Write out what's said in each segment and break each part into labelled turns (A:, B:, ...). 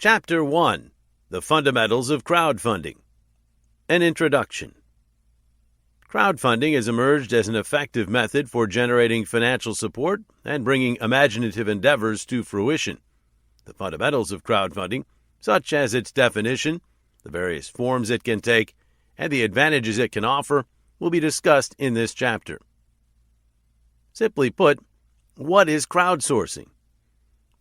A: Chapter 1. The Fundamentals of Crowdfunding. An Introduction. Crowdfunding has emerged as an effective method for generating financial support and bringing imaginative endeavors to fruition. The fundamentals of crowdfunding, such as its definition, the various forms it can take, and the advantages it can offer, will be discussed in this chapter. Simply put, what is crowdsourcing?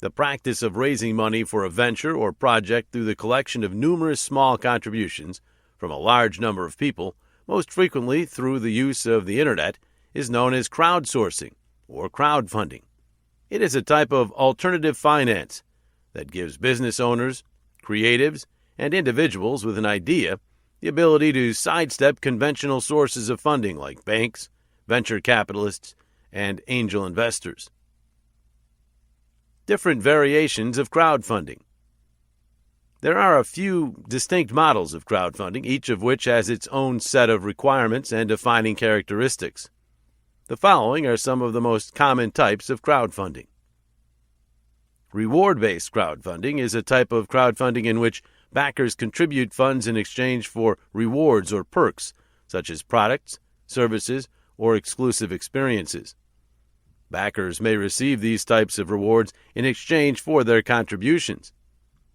A: The practice of raising money for a venture or project through the collection of numerous small contributions from a large number of people, most frequently through the use of the Internet, is known as crowdsourcing or crowdfunding. It is a type of alternative finance that gives business owners, creatives, and individuals with an idea the ability to sidestep conventional sources of funding like banks, venture capitalists, and angel investors. Different variations of crowdfunding. There are a few distinct models of crowdfunding, each of which has its own set of requirements and defining characteristics. The following are some of the most common types of crowdfunding. Reward-based crowdfunding is a type of crowdfunding in which backers contribute funds in exchange for rewards or perks, such as products, services, or exclusive experiences. Backers may receive these types of rewards in exchange for their contributions.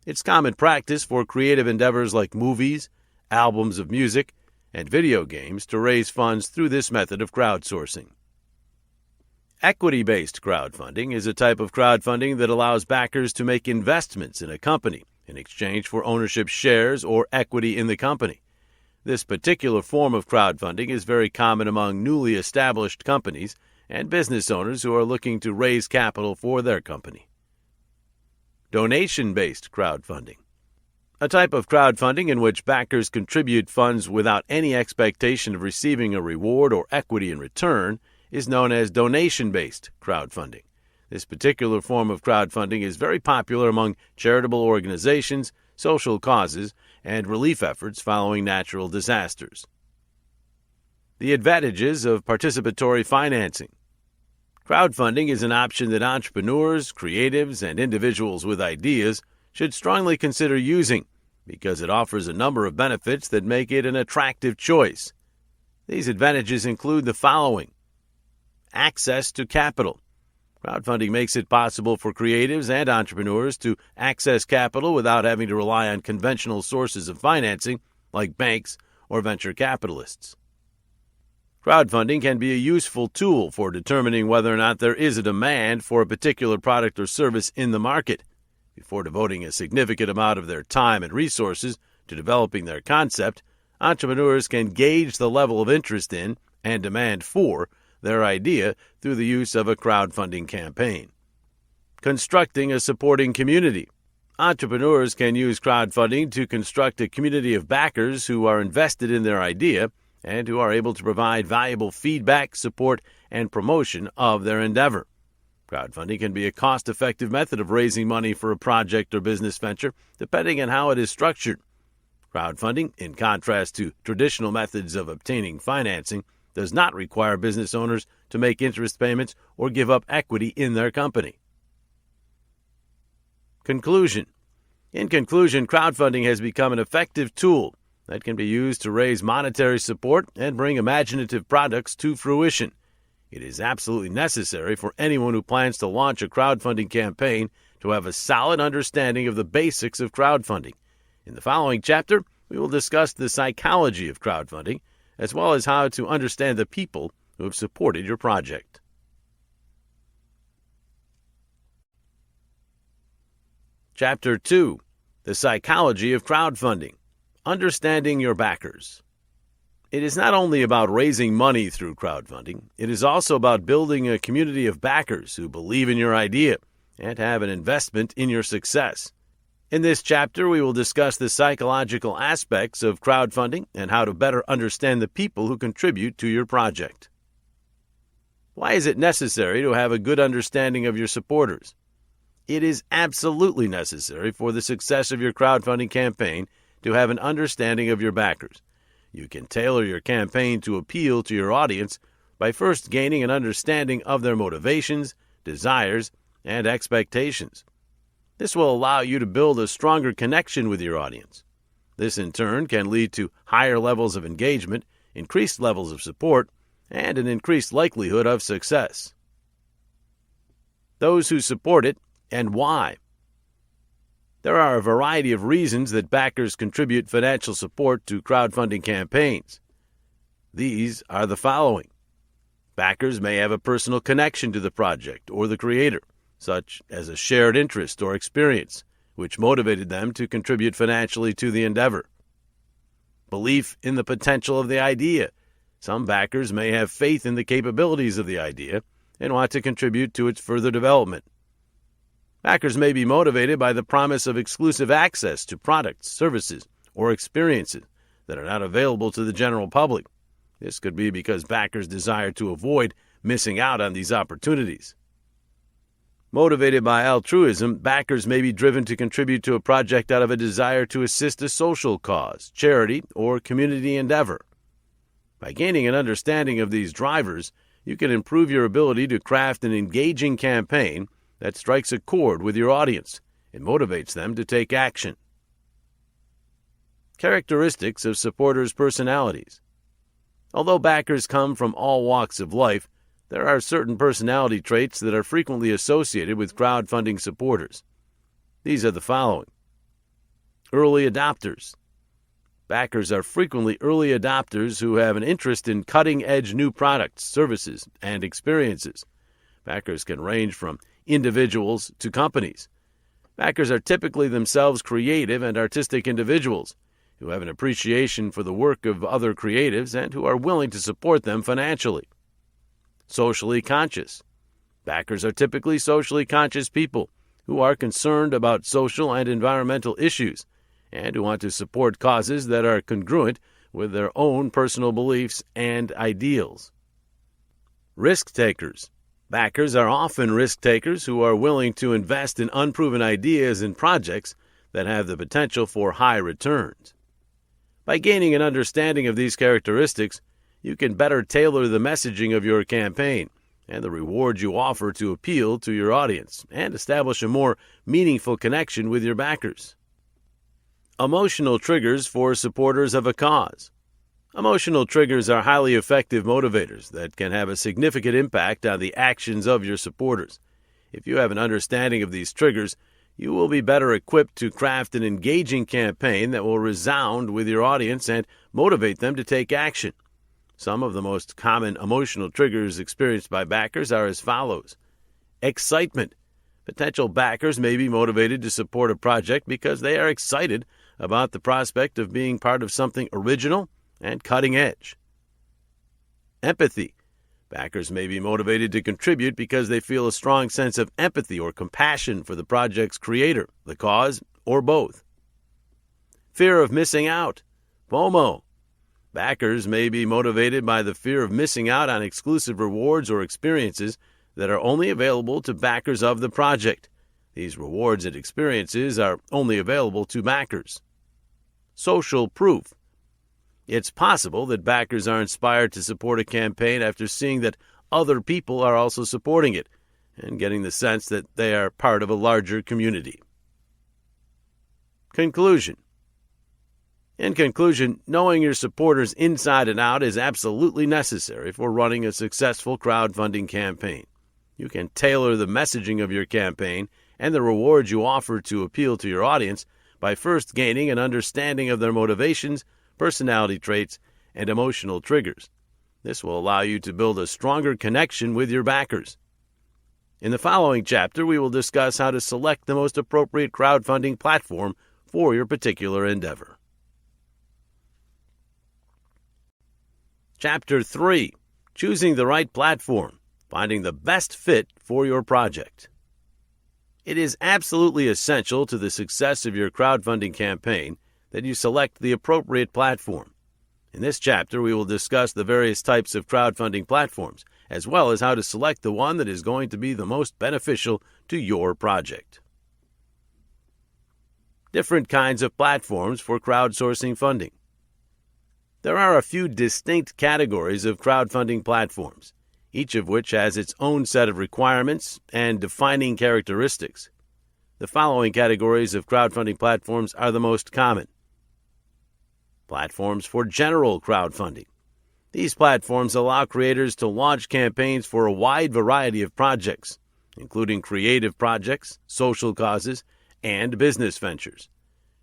A: It's common practice for creative endeavors like movies, albums of music, and video games to raise funds through this method of crowdsourcing. Equity-based crowdfunding is a type of crowdfunding that allows backers to make investments in a company in exchange for ownership shares or equity in the company. This particular form of crowdfunding is very common among newly established companies and business owners who are looking to raise capital for their company. Donation-based crowdfunding. A type of crowdfunding in which backers contribute funds without any expectation of receiving a reward or equity in return is known as donation-based crowdfunding. This particular form of crowdfunding is very popular among charitable organizations, social causes, and relief efforts following natural disasters. The advantages of participatory financing. Crowdfunding is an option that entrepreneurs, creatives, and individuals with ideas should strongly consider using because it offers a number of benefits that make it an attractive choice. These advantages include the following. Access to capital. Crowdfunding makes it possible for creatives and entrepreneurs to access capital without having to rely on conventional sources of financing like banks or venture capitalists. Crowdfunding can be a useful tool for determining whether or not there is a demand for a particular product or service in the market. Before devoting a significant amount of their time and resources to developing their concept, entrepreneurs can gauge the level of interest in and demand for their idea through the use of a crowdfunding campaign. Constructing a supporting community. Entrepreneurs can use crowdfunding to construct a community of backers who are invested in their idea and who are able to provide valuable feedback, support, and promotion of their endeavor. Crowdfunding can be a cost-effective method of raising money for a project or business venture, depending on how it is structured. Crowdfunding, in contrast to traditional methods of obtaining financing, does not require business owners to make interest payments or give up equity in their company. Conclusion. In conclusion, crowdfunding has become an effective tool that can be used to raise monetary support and bring imaginative products to fruition. It is absolutely necessary for anyone who plans to launch a crowdfunding campaign to have a solid understanding of the basics of crowdfunding. In the following chapter, we will discuss the psychology of crowdfunding, as well as how to understand the people who have supported your project. Chapter 2. The Psychology of Crowdfunding. Understanding your backers. It is not only about raising money through crowdfunding, it is also about building a community of backers who believe in your idea and have an investment in your success. In this chapter, we will discuss the psychological aspects of crowdfunding and how to better understand the people who contribute to your project. Why is it necessary to have a good understanding of your supporters? It is absolutely necessary for the success of your crowdfunding campaign to have an understanding of your backers. You can tailor your campaign to appeal to your audience by first gaining an understanding of their motivations, desires, and expectations. This will allow you to build a stronger connection with your audience. This, in turn, can lead to higher levels of engagement, increased levels of support, and an increased likelihood of success. Those who support it and why. There are a variety of reasons that backers contribute financial support to crowdfunding campaigns. These are the following. Backers may have a personal connection to the project or the creator, such as a shared interest or experience, which motivated them to contribute financially to the endeavor. Belief in the potential of the idea. Some backers may have faith in the capabilities of the idea and want to contribute to its further development. Backers may be motivated by the promise of exclusive access to products, services, or experiences that are not available to the general public. This could be because backers desire to avoid missing out on these opportunities. Motivated by altruism, backers may be driven to contribute to a project out of a desire to assist a social cause, charity, or community endeavor. By gaining an understanding of these drivers, you can improve your ability to craft an engaging campaign that strikes a chord with your audience and motivates them to take action. Characteristics of supporters' personalities. Although backers come from all walks of life, there are certain personality traits that are frequently associated with crowdfunding supporters. These are the following. Early adopters. Backers are frequently early adopters who have an interest in cutting-edge new products, services, and experiences. Backers can range from individuals to companies. Backers are typically themselves creative and artistic individuals who have an appreciation for the work of other creatives and who are willing to support them financially. Socially conscious. Backers are typically socially conscious people who are concerned about social and environmental issues and who want to support causes that are congruent with their own personal beliefs and ideals. Risk takers. Backers are often risk takers who are willing to invest in unproven ideas and projects that have the potential for high returns. By gaining an understanding of these characteristics, you can better tailor the messaging of your campaign and the rewards you offer to appeal to your audience and establish a more meaningful connection with your backers. Emotional triggers for supporters of a cause. Emotional triggers are highly effective motivators that can have a significant impact on the actions of your supporters. If you have an understanding of these triggers, you will be better equipped to craft an engaging campaign that will resound with your audience and motivate them to take action. Some of the most common emotional triggers experienced by backers are as follows. Excitement. Potential backers may be motivated to support a project because they are excited about the prospect of being part of something original and cutting edge. Empathy. Backers may be motivated to contribute because they feel a strong sense of empathy or compassion for the project's creator, the cause, or both. Fear of missing out. FOMO. Backers may be motivated by the fear of missing out on exclusive rewards or experiences that are only available to backers of the project. These rewards and experiences are only available to backers. Social proof. It's possible that backers are inspired to support a campaign after seeing that other people are also supporting it and getting the sense that they are part of a larger community. Conclusion. In conclusion, knowing your supporters inside and out is absolutely necessary for running a successful crowdfunding campaign. You can tailor the messaging of your campaign and the rewards you offer to appeal to your audience by first gaining an understanding of their motivations, personality traits, and emotional triggers. This will allow you to build a stronger connection with your backers. In the following chapter, we will discuss how to select the most appropriate crowdfunding platform for your particular endeavor. Chapter 3. Choosing the right platform. Finding the best fit for your project. It is absolutely essential to the success of your crowdfunding campaign that you select the appropriate platform. In this chapter, we will discuss the various types of crowdfunding platforms, as well as how to select the one that is going to be the most beneficial to your project. Different kinds of platforms for crowdsourcing funding. There are a few distinct categories of crowdfunding platforms, each of which has its own set of requirements and defining characteristics. The following categories of crowdfunding platforms are the most common. Platforms for general crowdfunding. These platforms allow creators to launch campaigns for a wide variety of projects, including creative projects, social causes, and business ventures.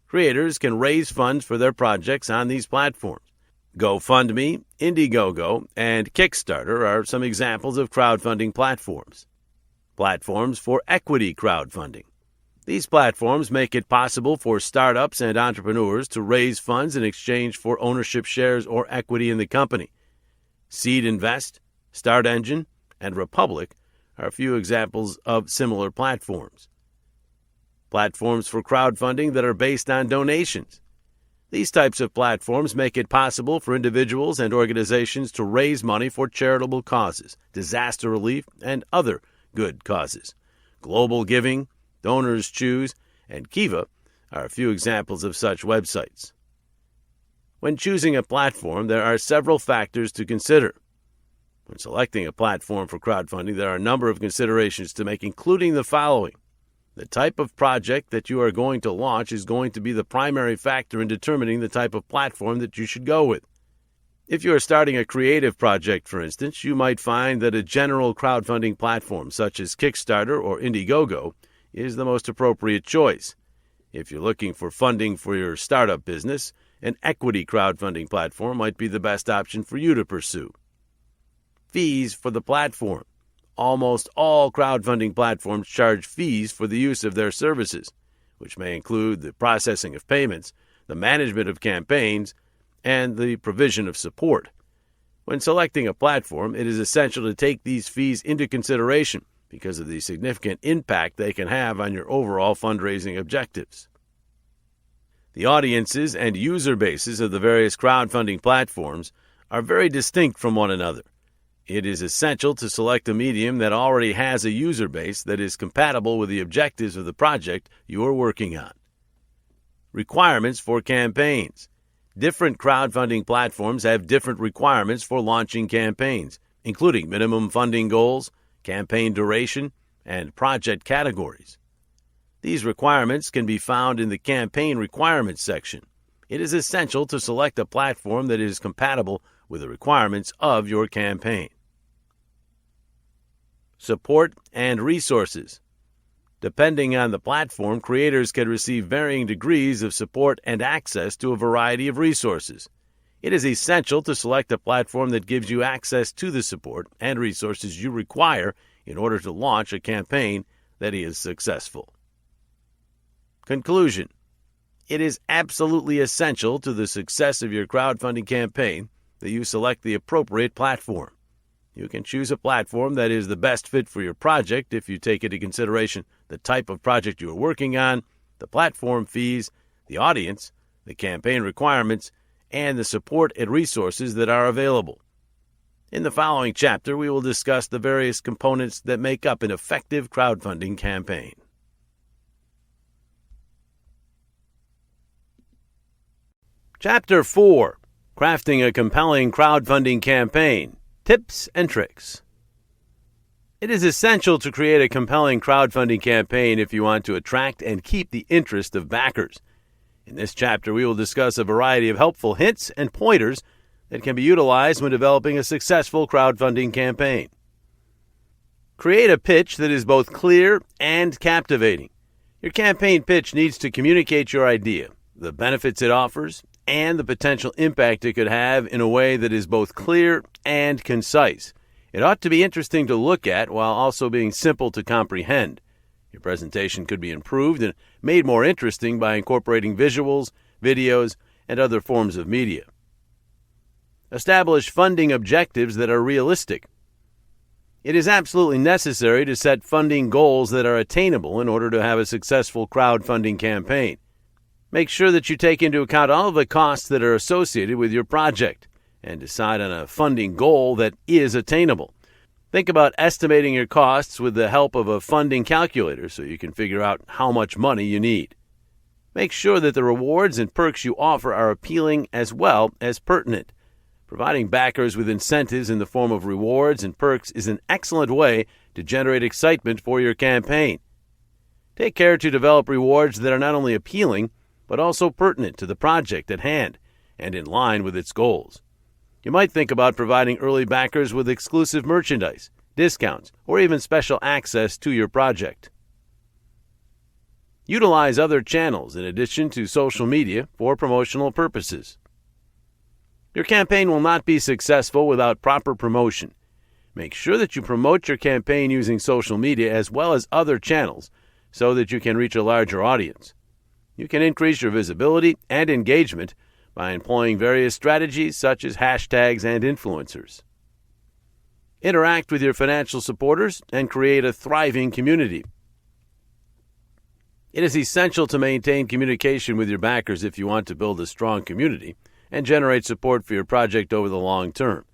A: Creators can raise funds for their projects on these platforms. GoFundMe, Indiegogo, and Kickstarter are some examples of crowdfunding platforms. Platforms for equity crowdfunding. These platforms make it possible for startups and entrepreneurs to raise funds in exchange for ownership shares or equity in the company. Seed Invest, Start Engine, and Republic are a few examples of similar platforms. Platforms for crowdfunding that are based on donations. These types of platforms make it possible for individuals and organizations to raise money for charitable causes, disaster relief, and other good causes. Global Giving, Donors Choose, and Kiva are a few examples of such websites. When choosing a platform, there are several factors to consider. When selecting a platform for crowdfunding, there are a number of considerations to make, including the following. The type of project that you are going to launch is going to be the primary factor in determining the type of platform that you should go with. If you are starting a creative project, for instance, you might find that a general crowdfunding platform such as Kickstarter or Indiegogo is the most appropriate choice. If you're looking for funding for your startup business, an equity crowdfunding platform might be the best option for you to pursue. Fees for the platform. Almost all crowdfunding platforms charge fees for the use of their services, which may include the processing of payments, the management of campaigns, and the provision of support. When selecting a platform, it is essential to take these fees into consideration because of the significant impact they can have on your overall fundraising objectives. The audiences and user bases of the various crowdfunding platforms are very distinct from one another. It is essential to select a medium that already has a user base that is compatible with the objectives of the project you are working on. Requirements for campaigns. Different crowdfunding platforms have different requirements for launching campaigns, including minimum funding goals, campaign duration, and project categories. These requirements can be found in the Campaign Requirements section. It is essential to select a platform that is compatible with the requirements of your campaign. Support and resources. Depending on the platform, creators can receive varying degrees of support and access to a variety of resources. It is essential to select a platform that gives you access to the support and resources you require in order to launch a campaign that is successful. Conclusion. It is absolutely essential to the success of your crowdfunding campaign that you select the appropriate platform. You can choose a platform that is the best fit for your project if you take into consideration the type of project you are working on, the platform fees, the audience, the campaign requirements, and the support and resources that are available. In the following chapter, we will discuss the various components that make up an effective crowdfunding campaign. Chapter 4. Crafting a Compelling Crowdfunding Campaign. Tips and Tricks. It is essential to create a compelling crowdfunding campaign if you want to attract and keep the interest of backers. In this chapter, we will discuss a variety of helpful hints and pointers that can be utilized when developing a successful crowdfunding campaign. Create a pitch that is both clear and captivating. Your campaign pitch needs to communicate your idea, the benefits it offers, and the potential impact it could have in a way that is both clear and concise. It ought to be interesting to look at while also being simple to comprehend. Your presentation could be improved and made more interesting by incorporating visuals, videos, and other forms of media. Establish funding objectives that are realistic. It is absolutely necessary to set funding goals that are attainable in order to have a successful crowdfunding campaign. Make sure that you take into account all of the costs that are associated with your project and decide on a funding goal that is attainable. Think about estimating your costs with the help of a funding calculator so you can figure out how much money you need. Make sure that the rewards and perks you offer are appealing as well as pertinent. Providing backers with incentives in the form of rewards and perks is an excellent way to generate excitement for your campaign. Take care to develop rewards that are not only appealing, but also pertinent to the project at hand and in line with its goals. You might think about providing early backers with exclusive merchandise, discounts, or even special access to your project. Utilize other channels in addition to social media for promotional purposes. Your campaign will not be successful without proper promotion. Make sure that you promote your campaign using social media as well as other channels so that you can reach a larger audience. You can increase your visibility and engagement by employing various strategies such as hashtags and influencers. Interact with your financial supporters and create a thriving community. It is essential to maintain communication with your backers if you want to build a strong community and generate support for your project over the long term.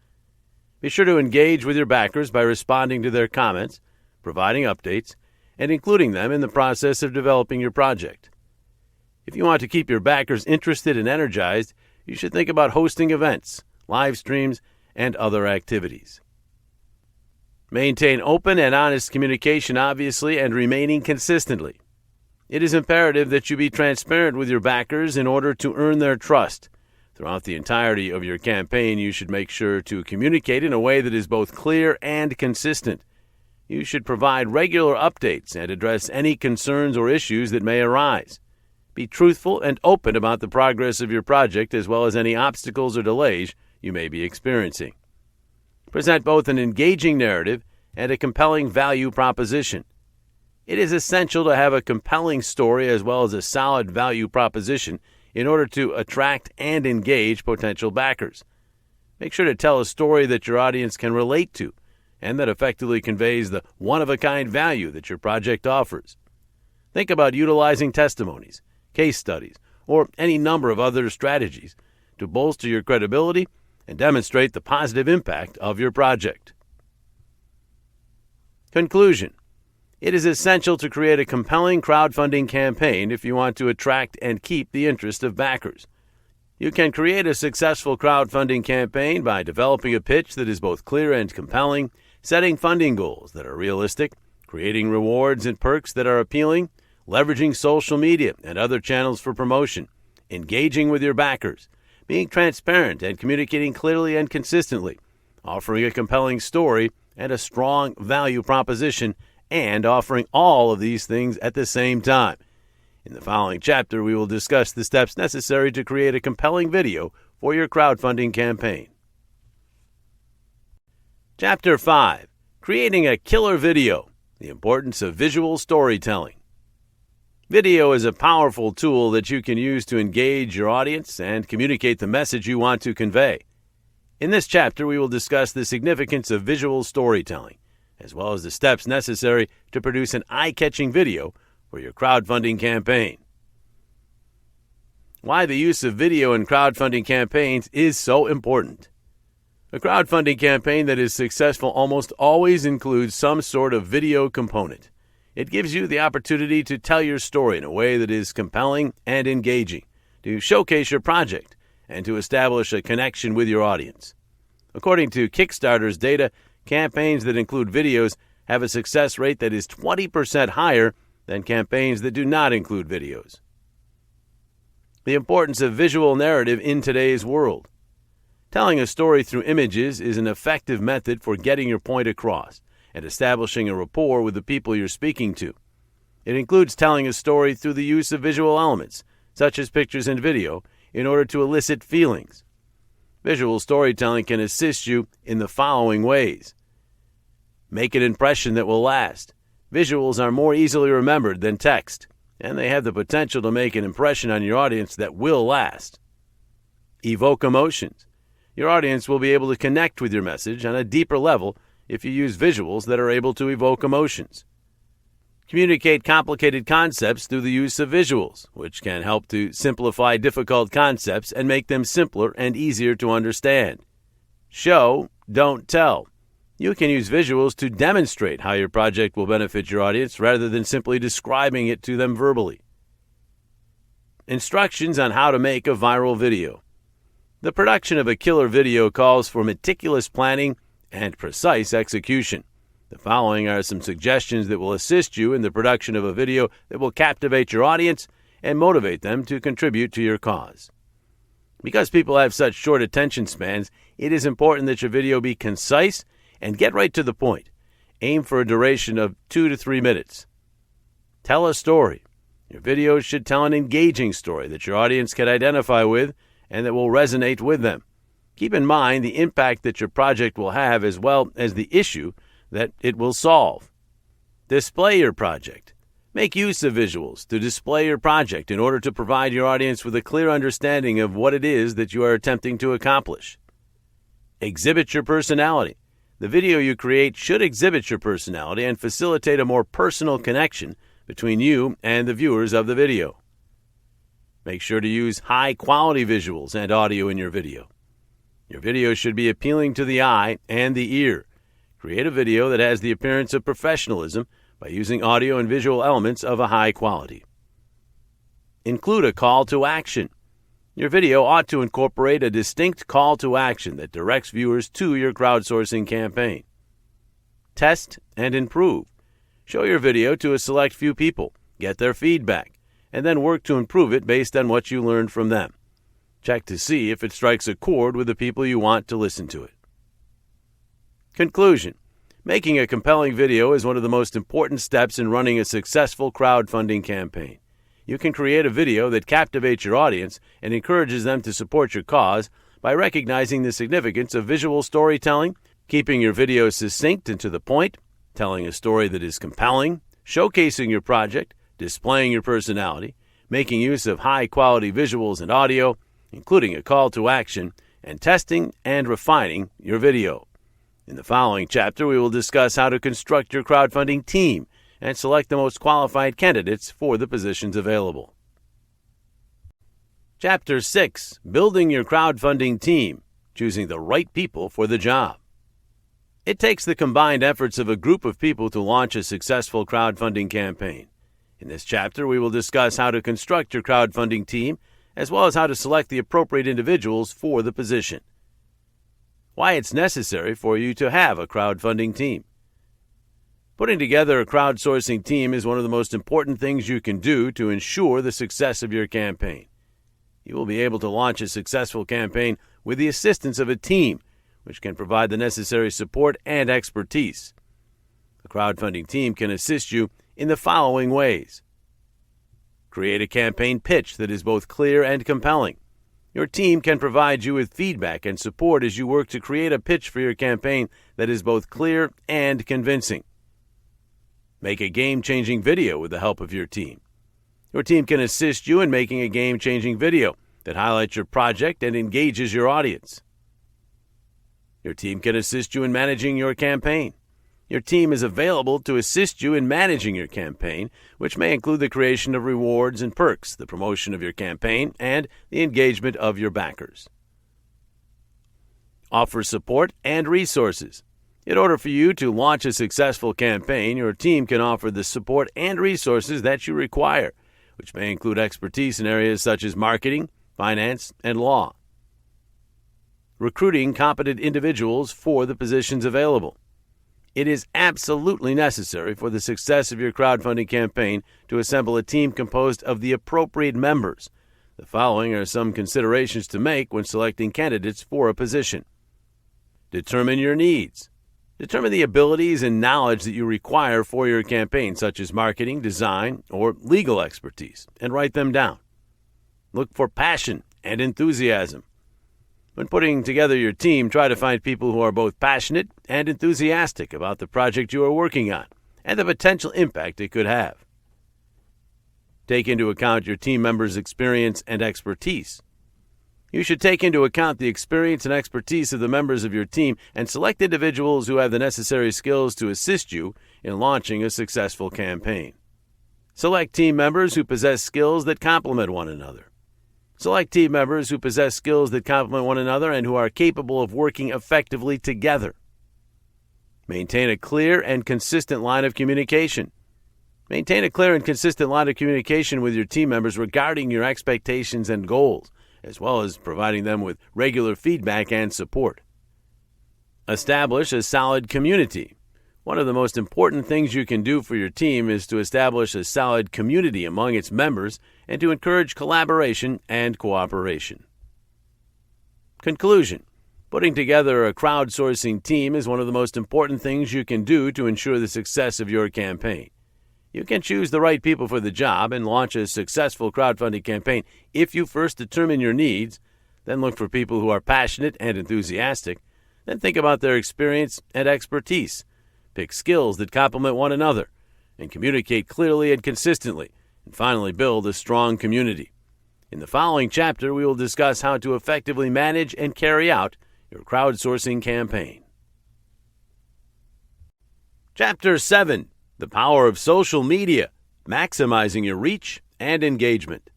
A: Be sure to engage with your backers by responding to their comments, providing updates, and including them in the process of developing your project. If you want to keep your backers interested and energized, you should think about hosting events, live streams, and other activities. Maintain open and honest communication, obviously, and remaining consistently. It is imperative that you be transparent with your backers in order to earn their trust. Throughout the entirety of your campaign, you should make sure to communicate in a way that is both clear and consistent. You should provide regular updates and address any concerns or issues that may arise. Be truthful and open about the progress of your project as well as any obstacles or delays you may be experiencing. Present both an engaging narrative and a compelling value proposition. It is essential to have a compelling story as well as a solid value proposition in order to attract and engage potential backers. Make sure to tell a story that your audience can relate to and that effectively conveys the one-of-a-kind value that your project offers. Think about utilizing testimonies, case studies, or any number of other strategies to bolster your credibility and demonstrate the positive impact of your project. Conclusion. It is essential to create a compelling crowdfunding campaign if you want to attract and keep the interest of backers. You can create a successful crowdfunding campaign by developing a pitch that is both clear and compelling, setting funding goals that are realistic, creating rewards and perks that are appealing, leveraging social media and other channels for promotion, engaging with your backers, being transparent and communicating clearly and consistently, offering a compelling story and a strong value proposition, and offering all of these things at the same time. In the following chapter, we will discuss the steps necessary to create a compelling video for your crowdfunding campaign. Chapter 5. Creating a Killer Video, the Importance of Visual Storytelling. Video is a powerful tool that you can use to engage your audience and communicate the message you want to convey. In this chapter, we will discuss the significance of visual storytelling, as well as the steps necessary to produce an eye-catching video for your crowdfunding campaign. Why the use of video in crowdfunding campaigns is so important. A crowdfunding campaign that is successful almost always includes some sort of video component. It gives you the opportunity to tell your story in a way that is compelling and engaging, to showcase your project, and to establish a connection with your audience. According to Kickstarter's data, campaigns that include videos have a success rate that is 20% higher than campaigns that do not include videos. The importance of visual narrative in today's world. Telling a story through images is an effective method for getting your point across and establishing a rapport with the people you're speaking to. It includes telling a story through the use of visual elements, such as pictures and video, in order to elicit feelings. Visual storytelling can assist you in the following ways. Make an impression that will last. Visuals are more easily remembered than text, and they have the potential to make an impression on your audience that will last. Evoke emotions. Your audience will be able to connect with your message on a deeper level if you use visuals that are able to evoke emotions. Communicate complicated concepts through the use of visuals, which can help to simplify difficult concepts and make them simpler and easier to understand. Show, don't tell. You can use visuals to demonstrate how your project will benefit your audience rather than simply describing it to them verbally. Instructions on how to make a viral video. The production of a killer video calls for meticulous planning and precise execution. The following are some suggestions that will assist you in the production of a video that will captivate your audience and motivate them to contribute to your cause. Because people have such short attention spans, it is important that your video be concise and get right to the point. Aim for a duration of 2 to 3 minutes. Tell a story. Your video should tell an engaging story that your audience can identify with and that will resonate with them. Keep in mind the impact that your project will have as well as the issue that it will solve. Display your project. Make use of visuals to display your project in order to provide your audience with a clear understanding of what it is that you are attempting to accomplish. Exhibit your personality. The video you create should exhibit your personality and facilitate a more personal connection between you and the viewers of the video. Make sure to use high-quality visuals and audio in your video. Your video should be appealing to the eye and the ear. Create a video that has the appearance of professionalism by using audio and visual elements of a high quality. Include a call to action. Your video ought to incorporate a distinct call to action that directs viewers to your crowdsourcing campaign. Test and improve. Show your video to a select few people, get their feedback, and then work to improve it based on what you learned from them. Check to see if it strikes a chord with the people you want to listen to it. Conclusion. Making a compelling video is one of the most important steps in running a successful crowdfunding campaign. You can create a video that captivates your audience and encourages them to support your cause by recognizing the significance of visual storytelling, keeping your video succinct and to the point, telling a story that is compelling, showcasing your project, displaying your personality, making use of high-quality visuals and audio, including a call to action, and testing and refining your video. In the following chapter, we will discuss how to construct your crowdfunding team and select the most qualified candidates for the positions available. Chapter 6. Building your crowdfunding team, choosing the right people for the job. It takes the combined efforts of a group of people to launch a successful crowdfunding campaign. In this chapter, we will discuss how to construct your crowdfunding team, as well as how to select the appropriate individuals for the position. Why it's necessary for you to have a crowdfunding team. Putting together a crowdsourcing team is one of the most important things you can do to ensure the success of your campaign. You will be able to launch a successful campaign with the assistance of a team, which can provide the necessary support and expertise. A crowdfunding team can assist you in the following ways. Create a campaign pitch that is both clear and compelling. Your team can provide you with feedback and support as you work to create a pitch for your campaign that is both clear and convincing. Make a game-changing video with the help of your team. Your team can assist you in making a game-changing video that highlights your project and engages your audience. Your team can assist you in managing your campaign. Your team is available to assist you in managing your campaign, which may include the creation of rewards and perks, the promotion of your campaign, and the engagement of your backers. Offer support and resources. In order for you to launch a successful campaign, your team can offer the support and resources that you require, which may include expertise in areas such as marketing, finance, and law. Recruiting competent individuals for the positions available. It is absolutely necessary for the success of your crowdfunding campaign to assemble a team composed of the appropriate members. The following are some considerations to make when selecting candidates for a position. Determine your needs. Determine the abilities and knowledge that you require for your campaign, such as marketing, design, or legal expertise, and write them down. Look for passion and enthusiasm. When putting together your team, try to find people who are both passionate and enthusiastic about the project you are working on and the potential impact it could have. Take into account your team members' experience and expertise. You should take into account the experience and expertise of the members of your team and select individuals who have the necessary skills to assist you in launching a successful campaign. Select team members who possess skills that complement one another. Select team members who possess skills that complement one another and who are capable of working effectively together. Maintain a clear and consistent line of communication. Maintain a clear and consistent line of communication with your team members regarding your expectations and goals, as well as providing them with regular feedback and support. Establish a solid community. One of the most important things you can do for your team is to establish a solid community among its members and to encourage collaboration and cooperation. Conclusion: putting together a crowdsourcing team is one of the most important things you can do to ensure the success of your campaign. You can choose the right people for the job and launch a successful crowdfunding campaign if you first determine your needs, then look for people who are passionate and enthusiastic, then think about their experience and expertise, pick skills that complement one another, and communicate clearly and consistently, and finally build a strong community. In the following chapter, we will discuss how to effectively manage and carry out your crowdsourcing campaign. Chapter 7: The Power of Social Media, Maximizing Your Reach and Engagement.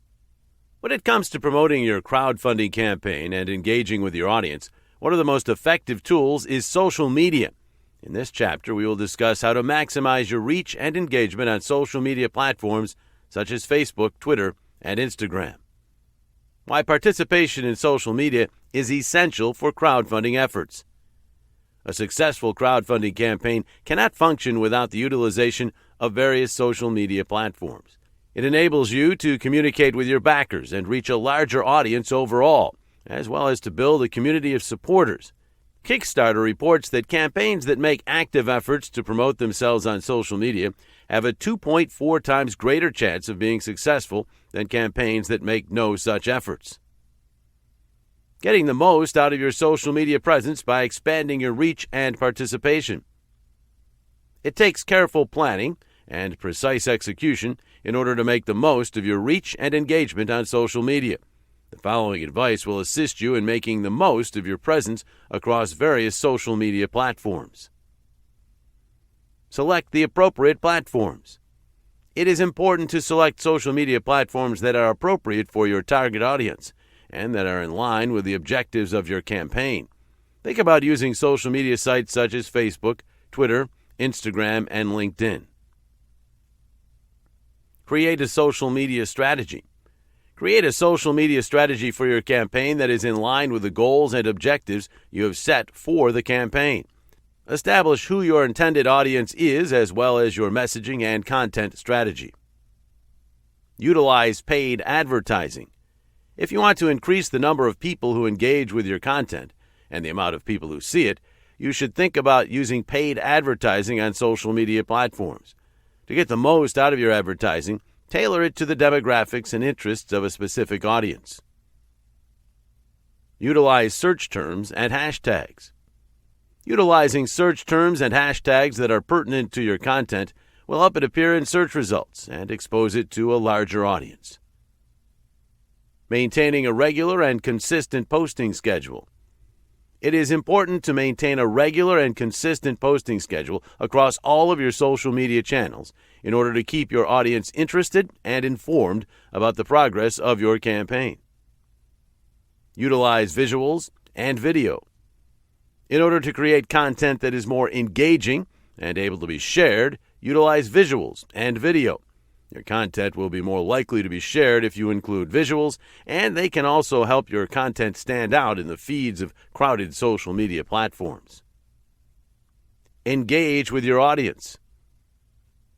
A: When it comes to promoting your crowdfunding campaign and engaging with your audience, one of the most effective tools is social media. In this chapter, we will discuss how to maximize your reach and engagement on social media platforms such as Facebook, Twitter, and Instagram. Why participation in social media is essential for crowdfunding efforts. A successful crowdfunding campaign cannot function without the utilization of various social media platforms. It enables you to communicate with your backers and reach a larger audience overall, as well as to build a community of supporters. Kickstarter reports that campaigns that make active efforts to promote themselves on social media have a 2.4 times greater chance of being successful than campaigns that make no such efforts. Getting the most out of your social media presence by expanding your reach and participation. It takes careful planning and precise execution in order to make the most of your reach and engagement on social media. The following advice will assist you in making the most of your presence across various social media platforms. Select the appropriate platforms. It is important to select social media platforms that are appropriate for your target audience and that are in line with the objectives of your campaign. Think about using social media sites such as Facebook, Twitter, Instagram, and LinkedIn. Create a social media strategy. Create a social media strategy for your campaign that is in line with the goals and objectives you have set for the campaign. Establish who your intended audience is, as well as your messaging and content strategy. Utilize paid advertising. If you want to increase the number of people who engage with your content and the amount of people who see it, you should think about using paid advertising on social media platforms. To get the most out of your advertising, tailor it to the demographics and interests of a specific audience. Utilize search terms and hashtags. Utilizing search terms and hashtags that are pertinent to your content will help it appear in search results and expose it to a larger audience. Maintaining a regular and consistent posting schedule. It is important to maintain a regular and consistent posting schedule across all of your social media channels in order to keep your audience interested and informed about the progress of your campaign. Utilize visuals and video. In order to create content that is more engaging and able to be shared, utilize visuals and video. Your content will be more likely to be shared if you include visuals, and they can also help your content stand out in the feeds of crowded social media platforms. Engage with your audience.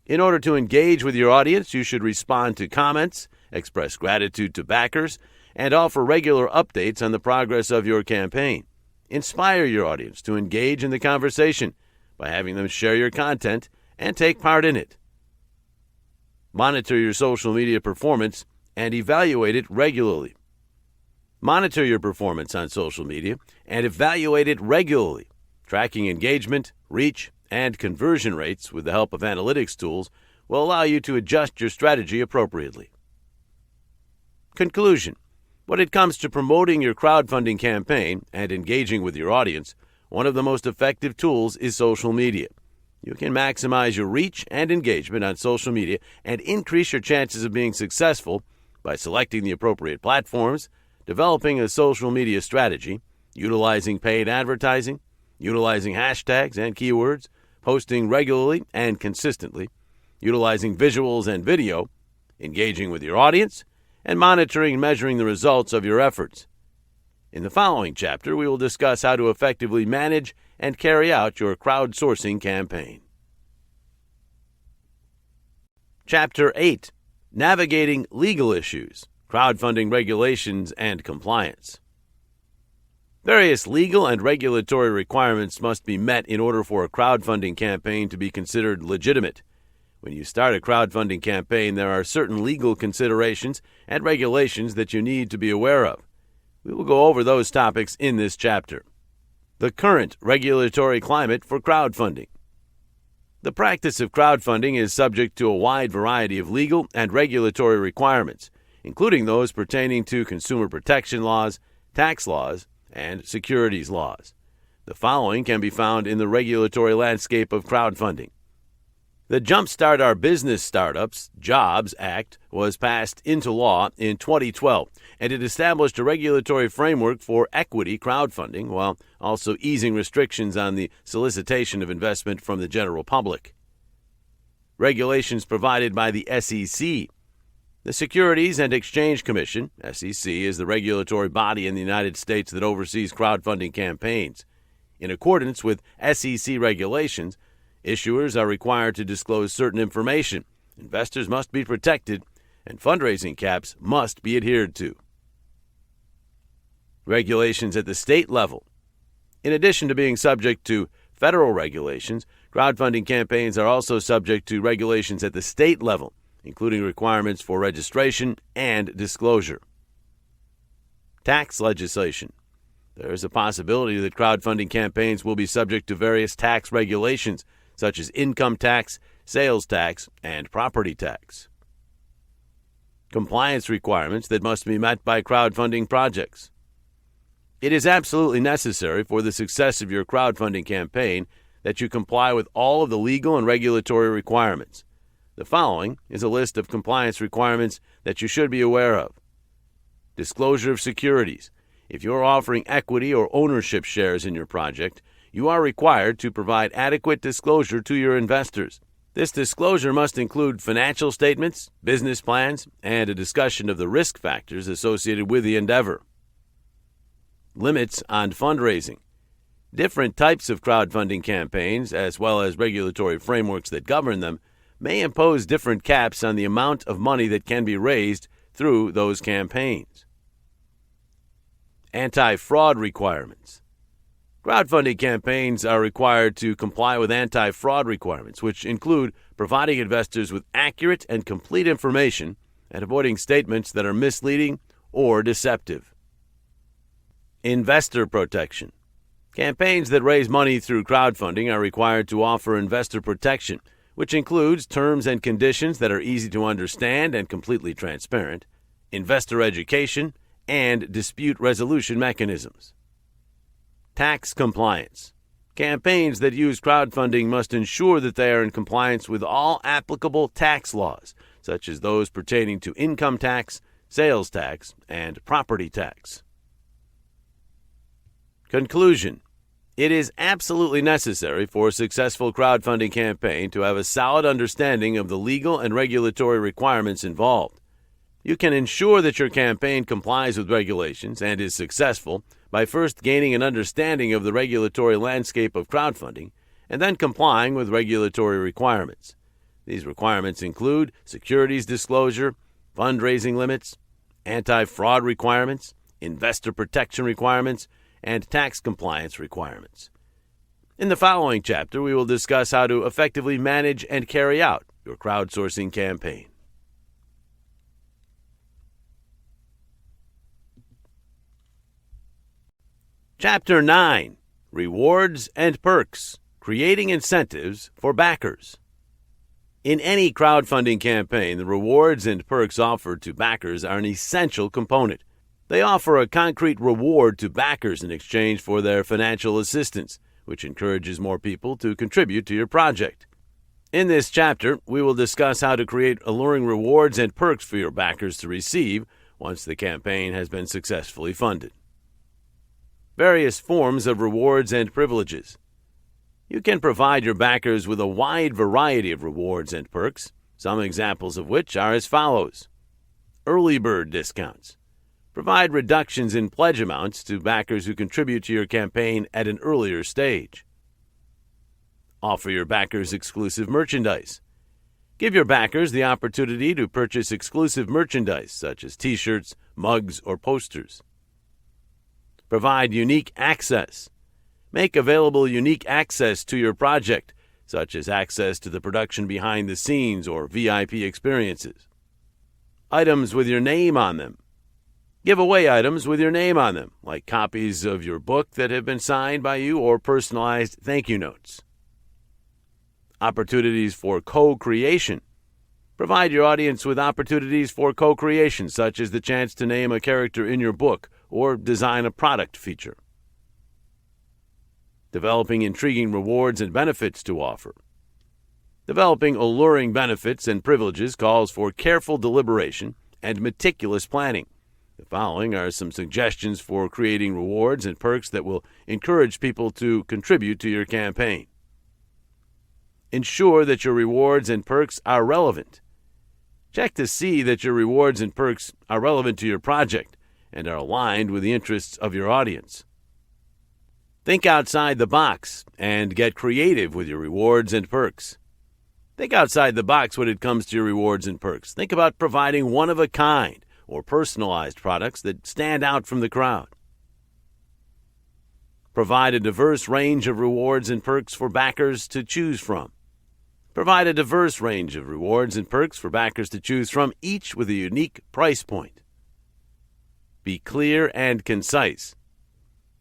A: In order to engage with your audience, you should respond to comments, express gratitude to backers, and offer regular updates on the progress of your campaign. Inspire your audience to engage in the conversation by having them share your content and take part in it. Monitor your social media performance and evaluate it regularly. Monitor your performance on social media and evaluate it regularly. Tracking engagement, reach, and conversion rates with the help of analytics tools will allow you to adjust your strategy appropriately. Conclusion: when it comes to promoting your crowdfunding campaign and engaging with your audience, one of the most effective tools is social media. You can maximize your reach and engagement on social media and increase your chances of being successful by selecting the appropriate platforms, developing a social media strategy, utilizing paid advertising, utilizing hashtags and keywords, posting regularly and consistently, utilizing visuals and video, engaging with your audience, and monitoring and measuring the results of your efforts. In the following chapter, we will discuss how to effectively manage and carry out your crowdsourcing campaign. Chapter 8. Navigating Legal Issues, Crowdfunding Regulations and Compliance. Various legal and regulatory requirements must be met in order for a crowdfunding campaign to be considered legitimate. When you start a crowdfunding campaign, there are certain legal considerations and regulations that you need to be aware of. We will go over those topics in this chapter. The current regulatory climate for crowdfunding. The practice of crowdfunding is subject to a wide variety of legal and regulatory requirements, including those pertaining to consumer protection laws, tax laws, and securities laws. The following can be found in the regulatory landscape of crowdfunding. The Jumpstart Our Business Startups (Jobs) Act was passed into law in 2012, and it established a regulatory framework for equity crowdfunding while also easing restrictions on the solicitation of investment from the general public. Regulations provided by the SEC. The Securities and Exchange Commission, SEC, is the regulatory body in the United States that oversees crowdfunding campaigns. In accordance with SEC regulations, issuers are required to disclose certain information, investors must be protected, and fundraising caps must be adhered to. Regulations at the state level. In addition to being subject to federal regulations, crowdfunding campaigns are also subject to regulations at the state level, including requirements for registration and disclosure. Tax legislation. There is a possibility that crowdfunding campaigns will be subject to various tax regulations, such as income tax, sales tax, and property tax. Compliance requirements that must be met by crowdfunding projects. It is absolutely necessary for the success of your crowdfunding campaign that you comply with all of the legal and regulatory requirements. The following is a list of compliance requirements that you should be aware of. Disclosure of securities. If you are offering equity or ownership shares in your project, you are required to provide adequate disclosure to your investors. This disclosure must include financial statements, business plans, and a discussion of the risk factors associated with the endeavor. Limits on fundraising. Different types of crowdfunding campaigns, as well as regulatory frameworks that govern them, may impose different caps on the amount of money that can be raised through those campaigns. Anti-fraud requirements. Crowdfunding campaigns are required to comply with anti-fraud requirements, which include providing investors with accurate and complete information and avoiding statements that are misleading or deceptive. Investor protection. Campaigns that raise money through crowdfunding are required to offer investor protection, which includes terms and conditions that are easy to understand and completely transparent, investor education, and dispute resolution mechanisms. Tax compliance. Campaigns that use crowdfunding must ensure that they are in compliance with all applicable tax laws, such as those pertaining to income tax, sales tax, and property tax. Conclusion. It is absolutely necessary for a successful crowdfunding campaign to have a solid understanding of the legal and regulatory requirements involved. You can ensure that your campaign complies with regulations and is successful by first gaining an understanding of the regulatory landscape of crowdfunding and then complying with regulatory requirements. These requirements include securities disclosure, fundraising limits, anti-fraud requirements, investor protection requirements, and tax compliance requirements. In the following chapter, we will discuss how to effectively manage and carry out your crowdsourcing campaign. Chapter 9. Rewards and Perks. Creating Incentives for Backers. In any crowdfunding campaign, the rewards and perks offered to backers are an essential component. They offer a concrete reward to backers in exchange for their financial assistance, which encourages more people to contribute to your project. In this chapter, we will discuss how to create alluring rewards and perks for your backers to receive once the campaign has been successfully funded. Various forms of rewards and privileges. You can provide your backers with a wide variety of rewards and perks, some examples of which are as follows. Early bird discounts. Provide reductions in pledge amounts to backers who contribute to your campaign at an earlier stage. Offer your backers exclusive merchandise. Give your backers the opportunity to purchase exclusive merchandise such as t-shirts, mugs, or posters. Provide unique access. Make available unique access to your project, such as access to the production behind the scenes or VIP experiences. Items with your name on them. Give away items with your name on them, like copies of your book that have been signed by you or personalized thank you notes. Opportunities for co-creation. Provide your audience with opportunities for co-creation, such as the chance to name a character in your book or design a product feature. Developing intriguing rewards and benefits to offer. Developing alluring benefits and privileges calls for careful deliberation and meticulous planning. The following are some suggestions for creating rewards and perks that will encourage people to contribute to your campaign. Ensure that your rewards and perks are relevant. Check to see that your rewards and perks are relevant to your project and are aligned with the interests of your audience. Think outside the box and get creative with your rewards and perks. Think outside the box when it comes to your rewards and perks. Think about providing one-of-a-kind or personalized products that stand out from the crowd. Provide a diverse range of rewards and perks for backers to choose from. Provide a diverse range of rewards and perks for backers to choose from, each with a unique price point. Be clear and concise.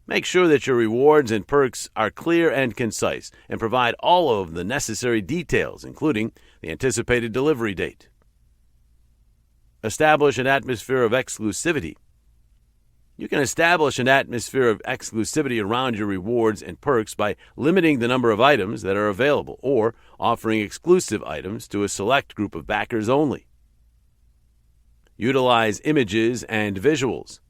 A: Make sure that your rewards and perks are clear and concise and provide all of the necessary details, including the anticipated delivery date. Establish an atmosphere of exclusivity. You can establish an atmosphere of exclusivity around your rewards and perks by limiting the number of items that are available or offering exclusive items to a select group of backers only. Utilize images and visuals.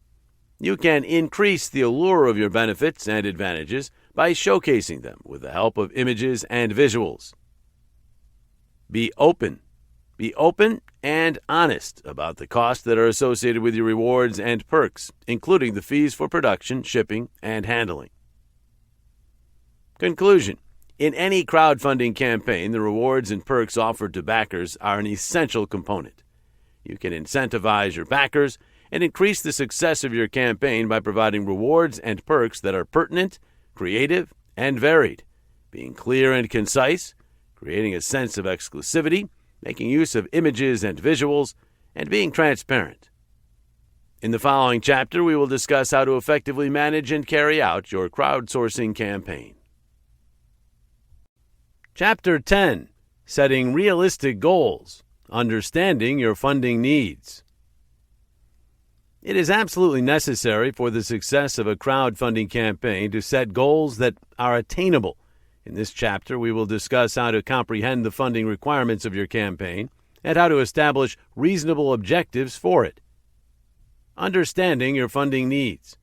A: You can increase the allure of your benefits and advantages by showcasing them with the help of images and visuals. Be open. Be open and honest about the costs that are associated with your rewards and perks, including the fees for production, shipping, and handling. Conclusion. In any crowdfunding campaign, the rewards and perks offered to backers are an essential component. You can incentivize your backers and increase the success of your campaign by providing rewards and perks that are pertinent, creative, and varied, being clear and concise, creating a sense of exclusivity, making use of images and visuals, and being transparent. In the following chapter, we will discuss how to effectively manage and carry out your crowdsourcing campaign. Chapter 10. Setting Realistic Goals. Understanding Your Funding Needs. It is absolutely necessary for the success of a crowdfunding campaign to set goals that are attainable. In this chapter, we will discuss how to comprehend the funding requirements of your campaign and how to establish reasonable objectives for it. Understanding your funding needs.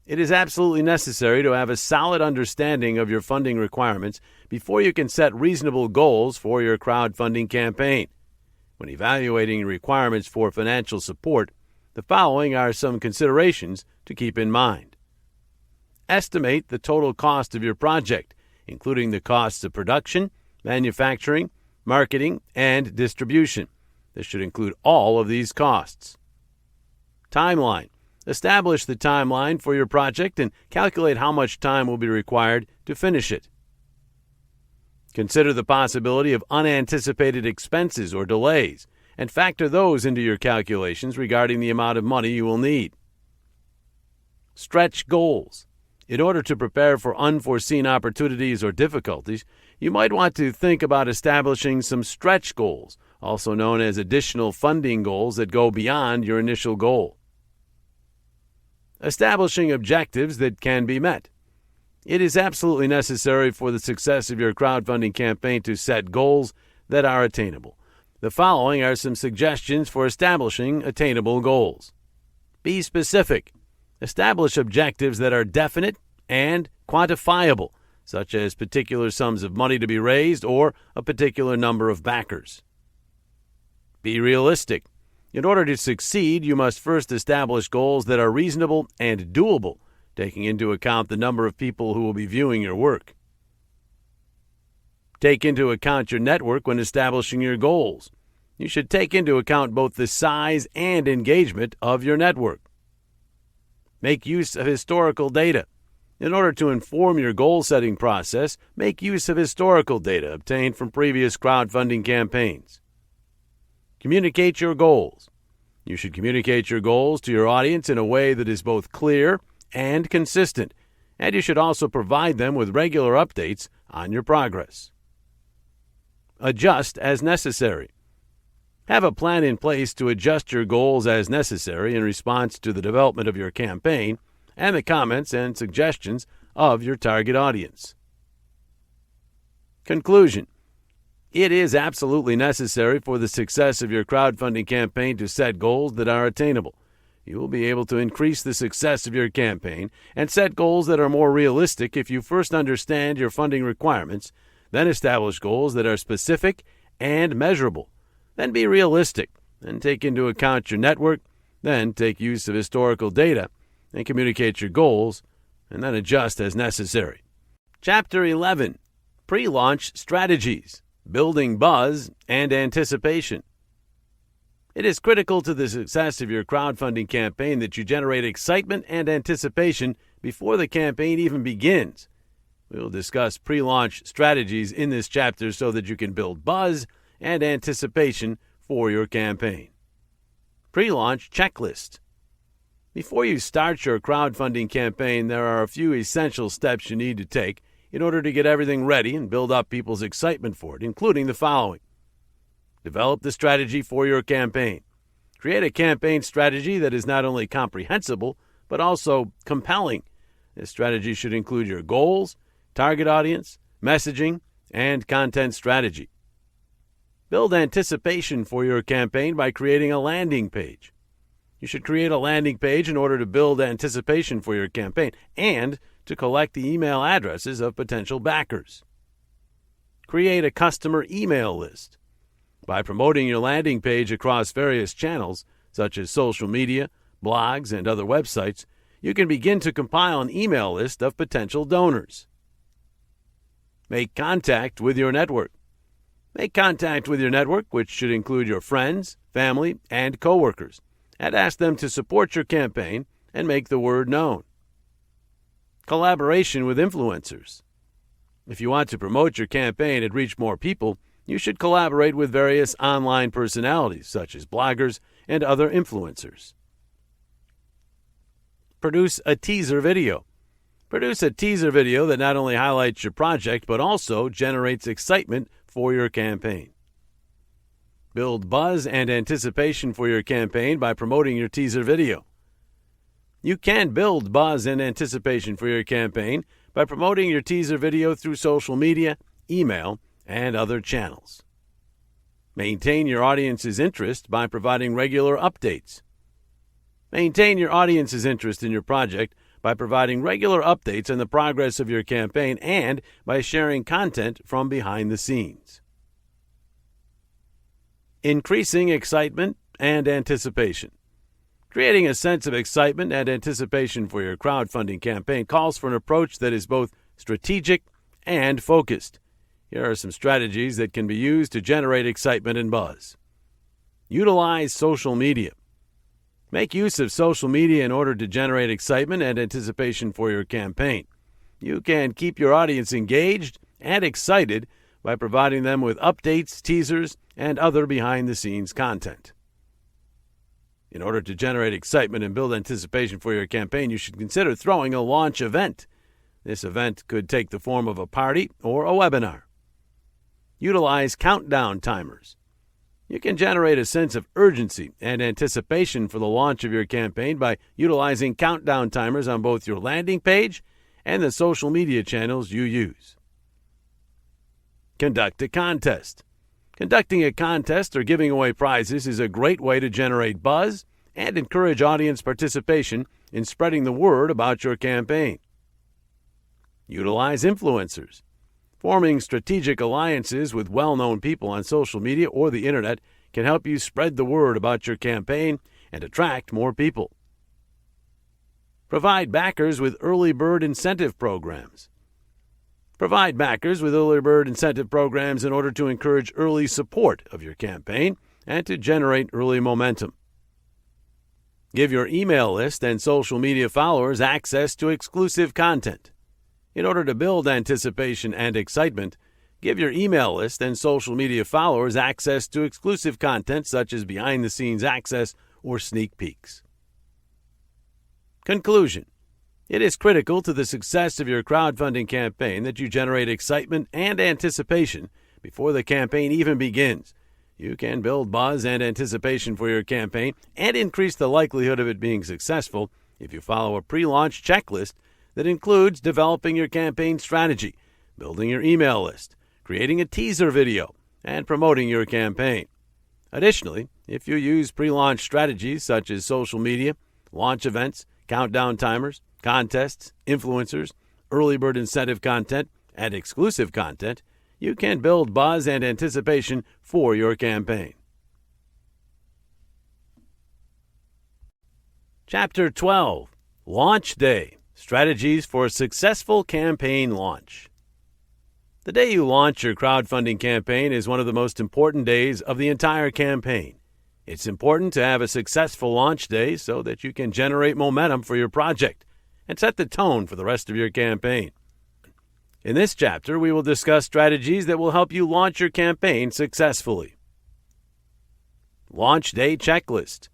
A: It is absolutely necessary to have a solid understanding of your funding requirements before you can set reasonable goals for your crowdfunding campaign. When evaluating requirements for financial support, the following are some considerations to keep in mind. Estimate the total cost of your project, including the costs of production, manufacturing, marketing, and distribution. This should include all of these costs. Timeline. Establish the timeline for your project and calculate how much time will be required to finish it. Consider the possibility of unanticipated expenses or delays, and factor those into your calculations regarding the amount of money you will need. Stretch goals. In order to prepare for unforeseen opportunities or difficulties, you might want to think about establishing some stretch goals, also known as additional funding goals that go beyond your initial goal. Establishing objectives that can be met. It is absolutely necessary for the success of your crowdfunding campaign to set goals that are attainable. The following are some suggestions for establishing attainable goals. Be specific. Establish objectives that are definite and quantifiable, such as particular sums of money to be raised or a particular number of backers. Be realistic. In order to succeed, you must first establish goals that are reasonable and doable, taking into account the number of people who will be viewing your work. Take into account your network when establishing your goals. You should take into account both the size and engagement of your network. Make use of historical data. In order to inform your goal-setting process, make use of historical data obtained from previous crowdfunding campaigns. Communicate your goals. You should communicate your goals to your audience in a way that is both clear and consistent, and you should also provide them with regular updates on your progress. Adjust as necessary. Have a plan in place to adjust your goals as necessary in response to the development of your campaign and the comments and suggestions of your target audience. Conclusion. It is absolutely necessary for the success of your crowdfunding campaign to set goals that are attainable. You will be able to increase the success of your campaign and set goals that are more realistic if you first understand your funding requirements, then establish goals that are specific and measurable. Then be realistic, then take into account your network, then take use of historical data, and communicate your goals, and then adjust as necessary. Chapter 11. Pre-launch strategies, building buzz and anticipation. It is critical to the success of your crowdfunding campaign that you generate excitement and anticipation before the campaign even begins. We will discuss pre-launch strategies in this chapter so that you can build buzz and anticipation for your campaign. Pre-launch checklist. Before you start your crowdfunding campaign, there are a few essential steps you need to take in order to get everything ready and build up people's excitement for it, including the following. Develop the strategy for your campaign. Create a campaign strategy that is not only comprehensible, but also compelling. This strategy should include your goals, target audience, messaging, and content strategy. Build anticipation for your campaign by creating a landing page. You should create a landing page in order to build anticipation for your campaign and to collect the email addresses of potential backers. Create a customer email list. By promoting your landing page across various channels, such as social media, blogs, and other websites, you can begin to compile an email list of potential donors. Make contact with your network. Make contact with your network, which should include your friends, family, and coworkers, and ask them to support your campaign and make the word known. Collaboration with influencers. If you want to promote your campaign and reach more people, you should collaborate with various online personalities, such as bloggers and other influencers. Produce a teaser video. Produce a teaser video that not only highlights your project, but also generates excitement for your campaign. Build buzz and anticipation for your campaign by promoting your teaser video. You can build buzz and anticipation for your campaign by promoting your teaser video through social media, email, and other channels. Maintain your audience's interest by providing regular updates. Maintain your audience's interest in your project by providing regular updates on the progress of your campaign and by sharing content from behind the scenes. Increasing excitement and anticipation. Creating a sense of excitement and anticipation for your crowdfunding campaign calls for an approach that is both strategic and focused. Here are some strategies that can be used to generate excitement and buzz. Utilize social media. Make use of social media in order to generate excitement and anticipation for your campaign. You can keep your audience engaged and excited by providing them with updates, teasers, and other behind-the-scenes content. In order to generate excitement and build anticipation for your campaign, you should consider throwing a launch event. This event could take the form of a party or a webinar. Utilize countdown timers. You can generate a sense of urgency and anticipation for the launch of your campaign by utilizing countdown timers on both your landing page and the social media channels you use. Conduct a contest. Conducting a contest or giving away prizes is a great way to generate buzz and encourage audience participation in spreading the word about your campaign. Utilize influencers. Forming strategic alliances with well-known people on social media or the internet can help you spread the word about your campaign and attract more people. Provide backers with early bird incentive programs. Provide backers with early bird incentive programs in order to encourage early support of your campaign and to generate early momentum. Give your email list and social media followers access to exclusive content. In order to build anticipation and excitement, give your email list and social media followers access to exclusive content such as behind-the-scenes access or sneak peeks. Conclusion. It is critical to the success of your crowdfunding campaign that you generate excitement and anticipation before the campaign even begins. You can build buzz and anticipation for your campaign and increase the likelihood of it being successful if you follow a pre-launch checklist that includes developing your campaign strategy, building your email list, creating a teaser video, and promoting your campaign. Additionally, if you use pre-launch strategies such as social media, launch events, countdown timers, contests, influencers, early bird incentive content, and exclusive content, you can build buzz and anticipation for your campaign. Chapter 12. Launch Day. Strategies for a Successful Campaign Launch. The day you launch your crowdfunding campaign is one of the most important days of the entire campaign. It's important to have a successful launch day so that you can generate momentum for your project and set the tone for the rest of your campaign. In this chapter, we will discuss strategies that will help you launch your campaign successfully. Launch Day Checklist.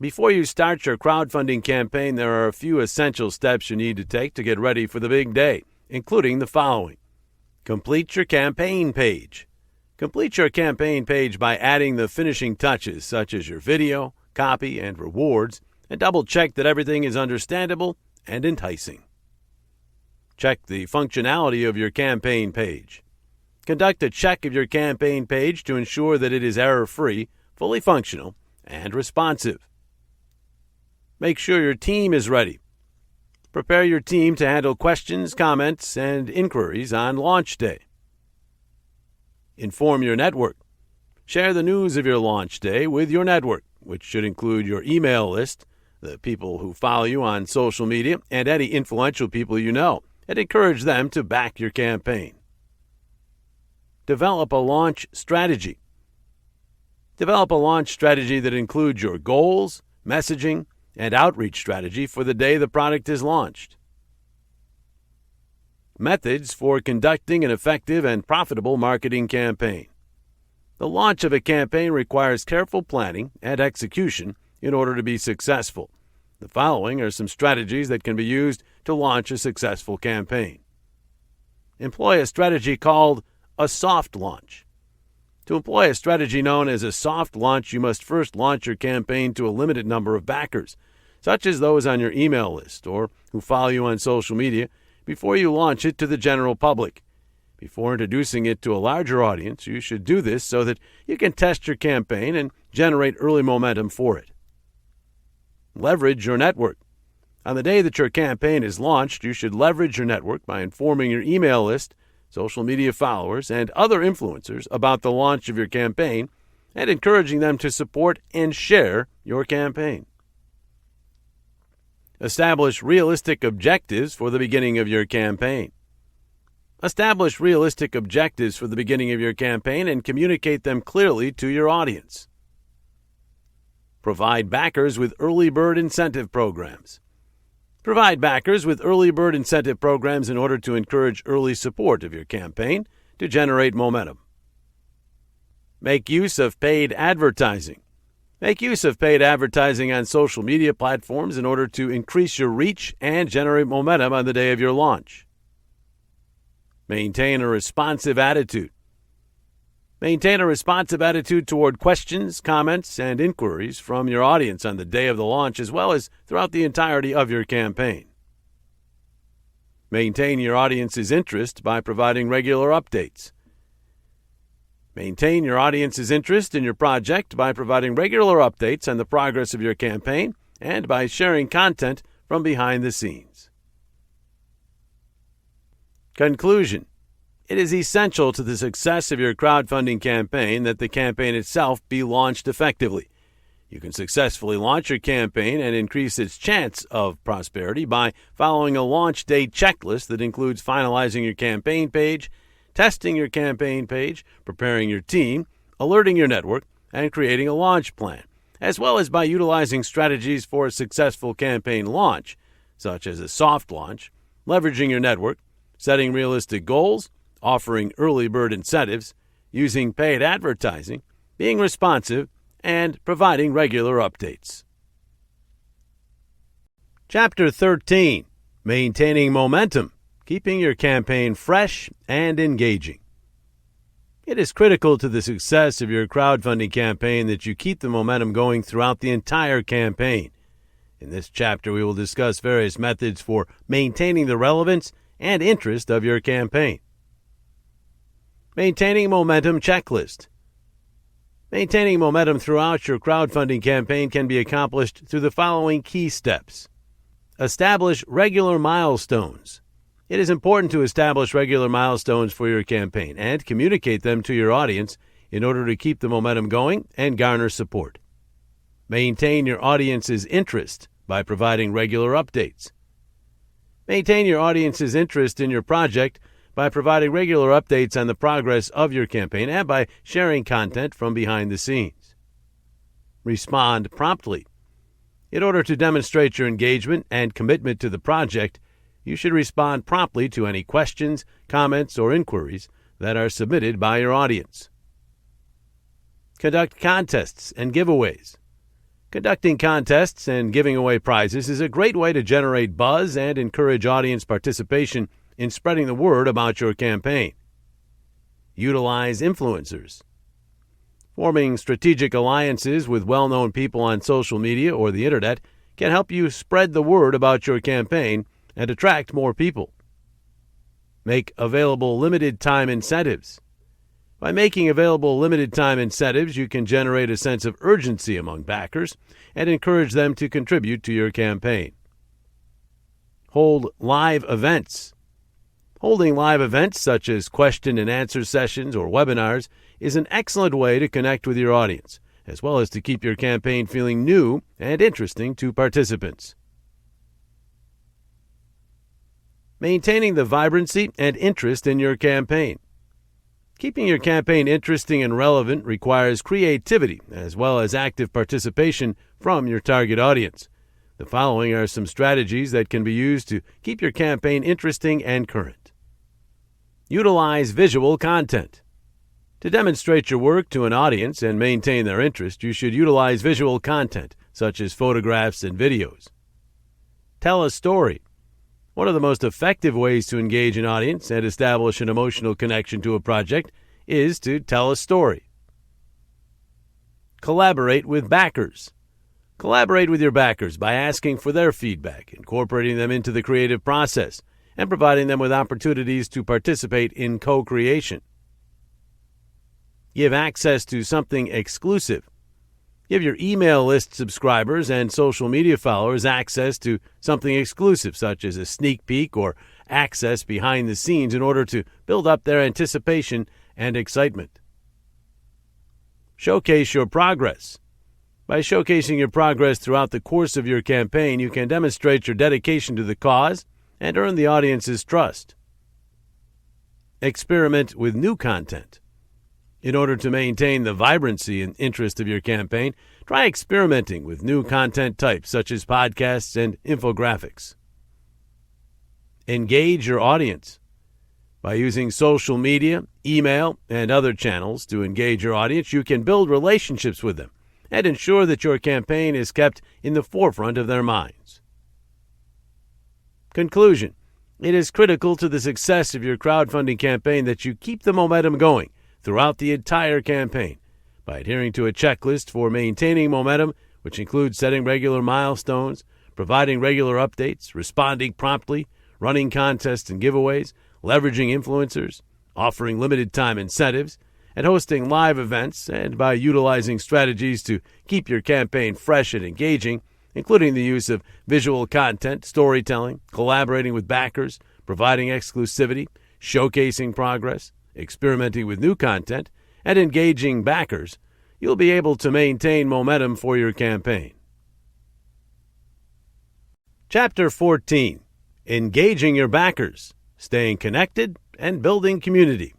A: Before you start your crowdfunding campaign, there are a few essential steps you need to take to get ready for the big day, including the following. Complete your campaign page. Complete your campaign page by adding the finishing touches such as your video, copy, and rewards, and double-check that everything is understandable and enticing. Check the functionality of your campaign page. Conduct a check of your campaign page to ensure that it is error-free, fully functional, and responsive. Make sure your team is ready. Prepare your team to handle questions, comments, and inquiries on launch day. Inform your network. Share the news of your launch day with your network, which should include your email list, the people who follow you on social media, and any influential people you know, and encourage them to back your campaign. Develop a launch strategy. Develop a launch strategy that includes your goals, messaging, and outreach strategy for the day the product is launched. Methods for conducting an effective and profitable marketing campaign. The launch of a campaign requires careful planning and execution in order to be successful. The following are some strategies that can be used to launch a successful campaign. Employ a strategy called a soft launch. To employ a strategy known as a soft launch, you must first launch your campaign to a limited number of backers, such as those on your email list or who follow you on social media, before you launch it to the general public. Before introducing it to a larger audience, you should do this so that you can test your campaign and generate early momentum for it. Leverage your network. On the day that your campaign is launched, you should leverage your network by informing your email list, social media followers, and other influencers about the launch of your campaign and encouraging them to support and share your campaign. Establish realistic objectives for the beginning of your campaign. Establish realistic objectives for the beginning of your campaign and communicate them clearly to your audience. Provide backers with early bird incentive programs. Provide backers with early bird incentive programs in order to encourage early support of your campaign to generate momentum. Make use of paid advertising. Make use of paid advertising on social media platforms in order to increase your reach and generate momentum on the day of your launch. Maintain a responsive attitude. Maintain a responsive attitude toward questions, comments, and inquiries from your audience on the day of the launch as well as throughout the entirety of your campaign. Maintain your audience's interest by providing regular updates. Maintain your audience's interest in your project by providing regular updates on the progress of your campaign and by sharing content from behind the scenes. Conclusion. It is essential to the success of your crowdfunding campaign that the campaign itself be launched effectively. You can successfully launch your campaign and increase its chance of prosperity by following a launch date checklist that includes finalizing your campaign page, testing your campaign page, preparing your team, alerting your network, and creating a launch plan, as well as by utilizing strategies for a successful campaign launch, such as a soft launch, leveraging your network, setting realistic goals, offering early bird incentives, using paid advertising, being responsive, and providing regular updates. Chapter 13. Maintaining Momentum, Keeping Your Campaign Fresh and Engaging. It is critical to the success of your crowdfunding campaign that you keep the momentum going throughout the entire campaign. In this chapter, we will discuss various methods for maintaining the relevance and interest of your campaign. Maintaining Momentum Checklist. Maintaining momentum throughout your crowdfunding campaign can be accomplished through the following key steps. Establish regular milestones. It is important to establish regular milestones for your campaign and communicate them to your audience in order to keep the momentum going and garner support. Maintain your audience's interest by providing regular updates. Maintain your audience's interest in your project by providing regular updates on the progress of your campaign and by sharing content from behind the scenes. Respond promptly. In order to demonstrate your engagement and commitment to the project, you should respond promptly to any questions, comments, or inquiries that are submitted by your audience. Conduct contests and giveaways. Conducting contests and giving away prizes is a great way to generate buzz and encourage audience participation in spreading the word about your campaign. Utilize influencers. Forming strategic alliances with well-known people on social media or the internet can help you spread the word about your campaign and attract more people. Make available limited-time incentives. By making available limited-time incentives, you can generate a sense of urgency among backers and encourage them to contribute to your campaign. Hold live events. Holding live events such as question and answer sessions or webinars is an excellent way to connect with your audience, as well as to keep your campaign feeling new and interesting to participants. Maintaining the vibrancy and interest in your campaign. Keeping your campaign interesting and relevant requires creativity as well as active participation from your target audience. The following are some strategies that can be used to keep your campaign interesting and current. Utilize visual content. To demonstrate your work to an audience and maintain their interest, you should utilize visual content, such as photographs and videos. Tell a story. One of the most effective ways to engage an audience and establish an emotional connection to a project is to tell a story. Collaborate with backers. Collaborate with your backers by asking for their feedback, incorporating them into the creative process, and providing them with opportunities to participate in co-creation. Give access to something exclusive. Give your email list subscribers and social media followers access to something exclusive, such as a sneak peek or access behind the scenes in order to build up their anticipation and excitement. Showcase your progress. By showcasing your progress throughout the course of your campaign, you can demonstrate your dedication to the cause and earn the audience's trust. Experiment with new content. In order to maintain the vibrancy and interest of your campaign, try experimenting with new content types such as podcasts and infographics. Engage your audience. By using social media, email, and other channels to engage your audience, you can build relationships with them and ensure that your campaign is kept in the forefront of their minds. Conclusion. It is critical to the success of your crowdfunding campaign that you keep the momentum going throughout the entire campaign by adhering to a checklist for maintaining momentum, which includes setting regular milestones, providing regular updates, responding promptly, running contests and giveaways, leveraging influencers, offering limited-time incentives, and hosting live events, and by utilizing strategies to keep your campaign fresh and engaging, including the use of visual content, storytelling, collaborating with backers, providing exclusivity, showcasing progress, experimenting with new content, and engaging backers. you'll be able to maintain momentum for your campaign. Chapter 14. Engaging your backers, staying connected, and building community.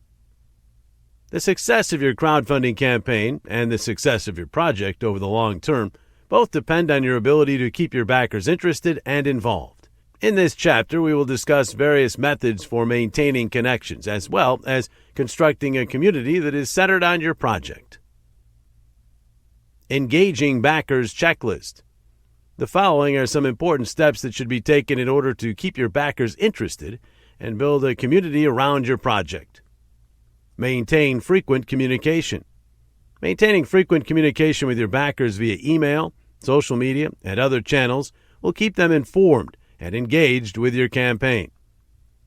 A: The success of your crowdfunding campaign and the success of your project over the long term both depend on your ability to keep your backers interested and involved. In this chapter, we will discuss various methods for maintaining connections, as well as constructing a community that is centered on your project. Engaging backers checklist. The following are some important steps that should be taken in order to keep your backers interested and build a community around your project. Maintain frequent communication. Maintaining frequent communication with your backers via email, social media, and other channels will keep them informed and engaged with your campaign.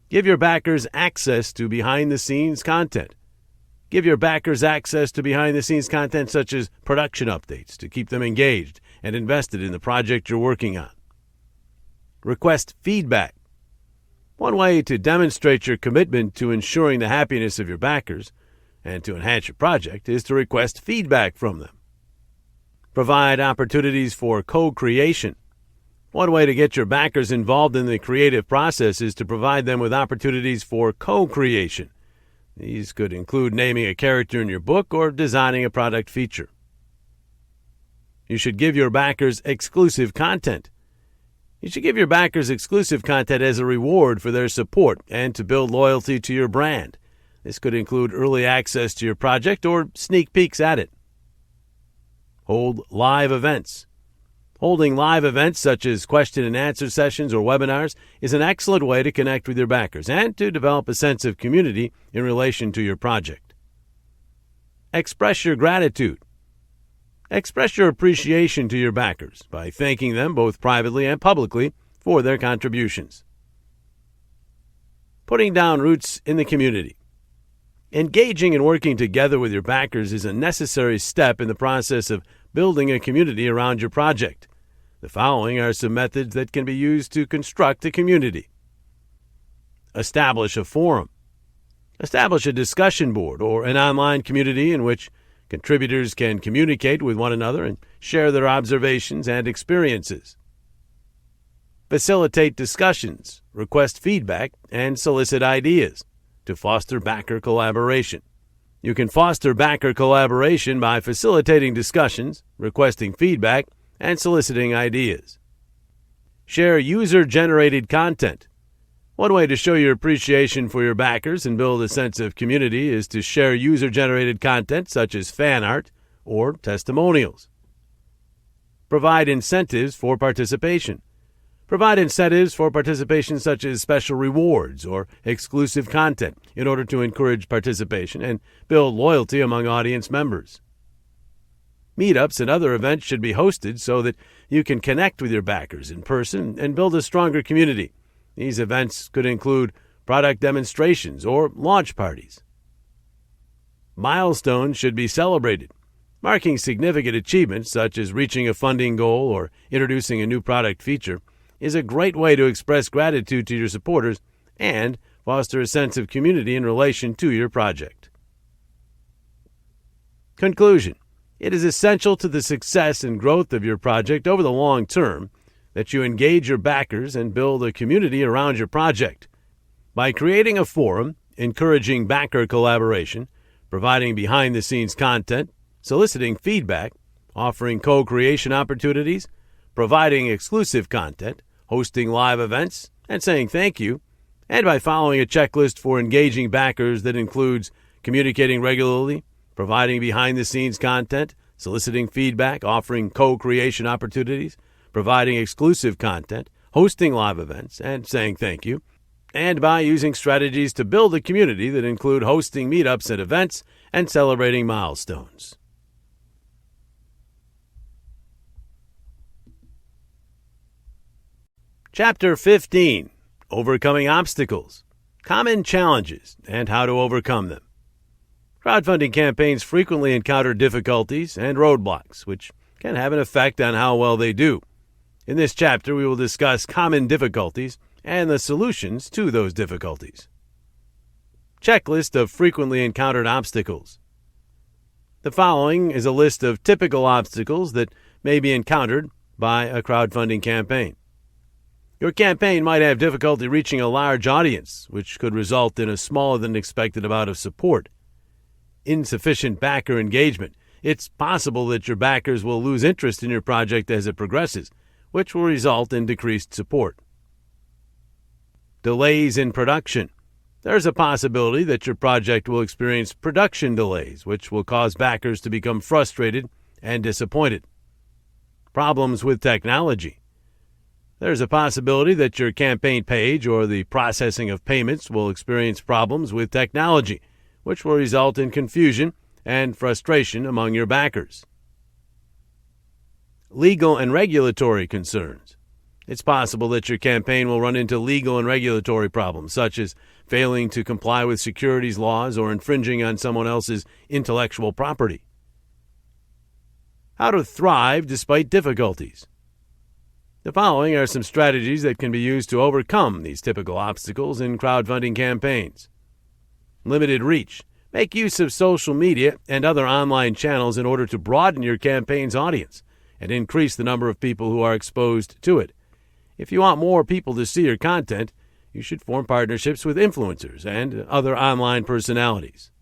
A: Give your backers access to behind-the-scenes content. Give your backers access to behind-the-scenes content such as production updates to keep them engaged and invested in the project you're working on. Request feedback. One way to demonstrate your commitment to ensuring the happiness of your backers and to enhance your project is to request feedback from them. Provide opportunities for co-creation. One way to get your backers involved in the creative process is to provide them with opportunities for co-creation. These could include naming a character in your book or designing a product feature. You should give your backers exclusive content. You should give your backers exclusive content as a reward for their support and to build loyalty to your brand. This could include early access to your project or sneak peeks at it. Hold live events. Holding live events such as question and answer sessions or webinars is an excellent way to connect with your backers and to develop a sense of community in relation to your project. Express your gratitude. Express your appreciation to your backers by thanking them both privately and publicly for their contributions. Putting down roots in the community. Engaging and working together with your backers is a necessary step in the process of building a community around your project. The following are some methods that can be used to construct a community. Establish a forum. Establish a discussion board or an online community in which contributors can communicate with one another and share their observations and experiences. Facilitate discussions, request feedback, and solicit ideas to foster backer collaboration. You can foster backer collaboration by facilitating discussions, requesting feedback, and soliciting ideas. Share user-generated content. One way to show your appreciation for your backers and build a sense of community is to share user-generated content such as fan art or testimonials. Provide incentives for participation. Provide incentives for participation such as special rewards or exclusive content in order to encourage participation and build loyalty among audience members. Meetups and other events should be hosted so that you can connect with your backers in person and build a stronger community. These events could include product demonstrations or launch parties. Milestones should be celebrated. Marking significant achievements such as reaching a funding goal or introducing a new product feature is a great way to express gratitude to your supporters and foster a sense of community in relation to your project. Conclusion. It is essential to the success and growth of your project over the long term that you engage your backers and build a community around your project. By creating a forum, encouraging backer collaboration, providing behind-the-scenes content, soliciting feedback, offering co-creation opportunities, providing exclusive content, hosting live events, and saying thank you, and by following a checklist for engaging backers that includes communicating regularly, providing behind-the-scenes content, soliciting feedback, offering co-creation opportunities, providing exclusive content, hosting live events, and saying thank you, and by using strategies to build a community that include hosting meetups and events and celebrating milestones. Chapter 15. Overcoming Obstacles, Common Challenges, and How to Overcome Them. Crowdfunding campaigns frequently encounter difficulties and roadblocks, which can have an effect on how well they do. In this chapter, we will discuss common difficulties and the solutions to those difficulties. Checklist of frequently encountered obstacles. The following is a list of typical obstacles that may be encountered by a crowdfunding campaign. Your campaign might have difficulty reaching a large audience, which could result in a smaller than expected amount of support. Insufficient backer engagement. It's possible that your backers will lose interest in your project as it progresses, which will result in decreased support. Delays in production. There's a possibility that your project will experience production delays, which will cause backers to become frustrated and disappointed. Problems with technology. There's a possibility that your campaign page or the processing of payments will experience problems with technology, which will result in confusion and frustration among your backers. Legal and regulatory concerns. It's possible that your campaign will run into legal and regulatory problems, such as failing to comply with securities laws or infringing on someone else's intellectual property. How to thrive despite difficulties. The following are some strategies that can be used to overcome these typical obstacles in crowdfunding campaigns. Limited reach. Make use of social media and other online channels in order to broaden your campaign's audience and increase the number of people who are exposed to it. If you want more people to see your content, you should form partnerships with influencers and other online personalities.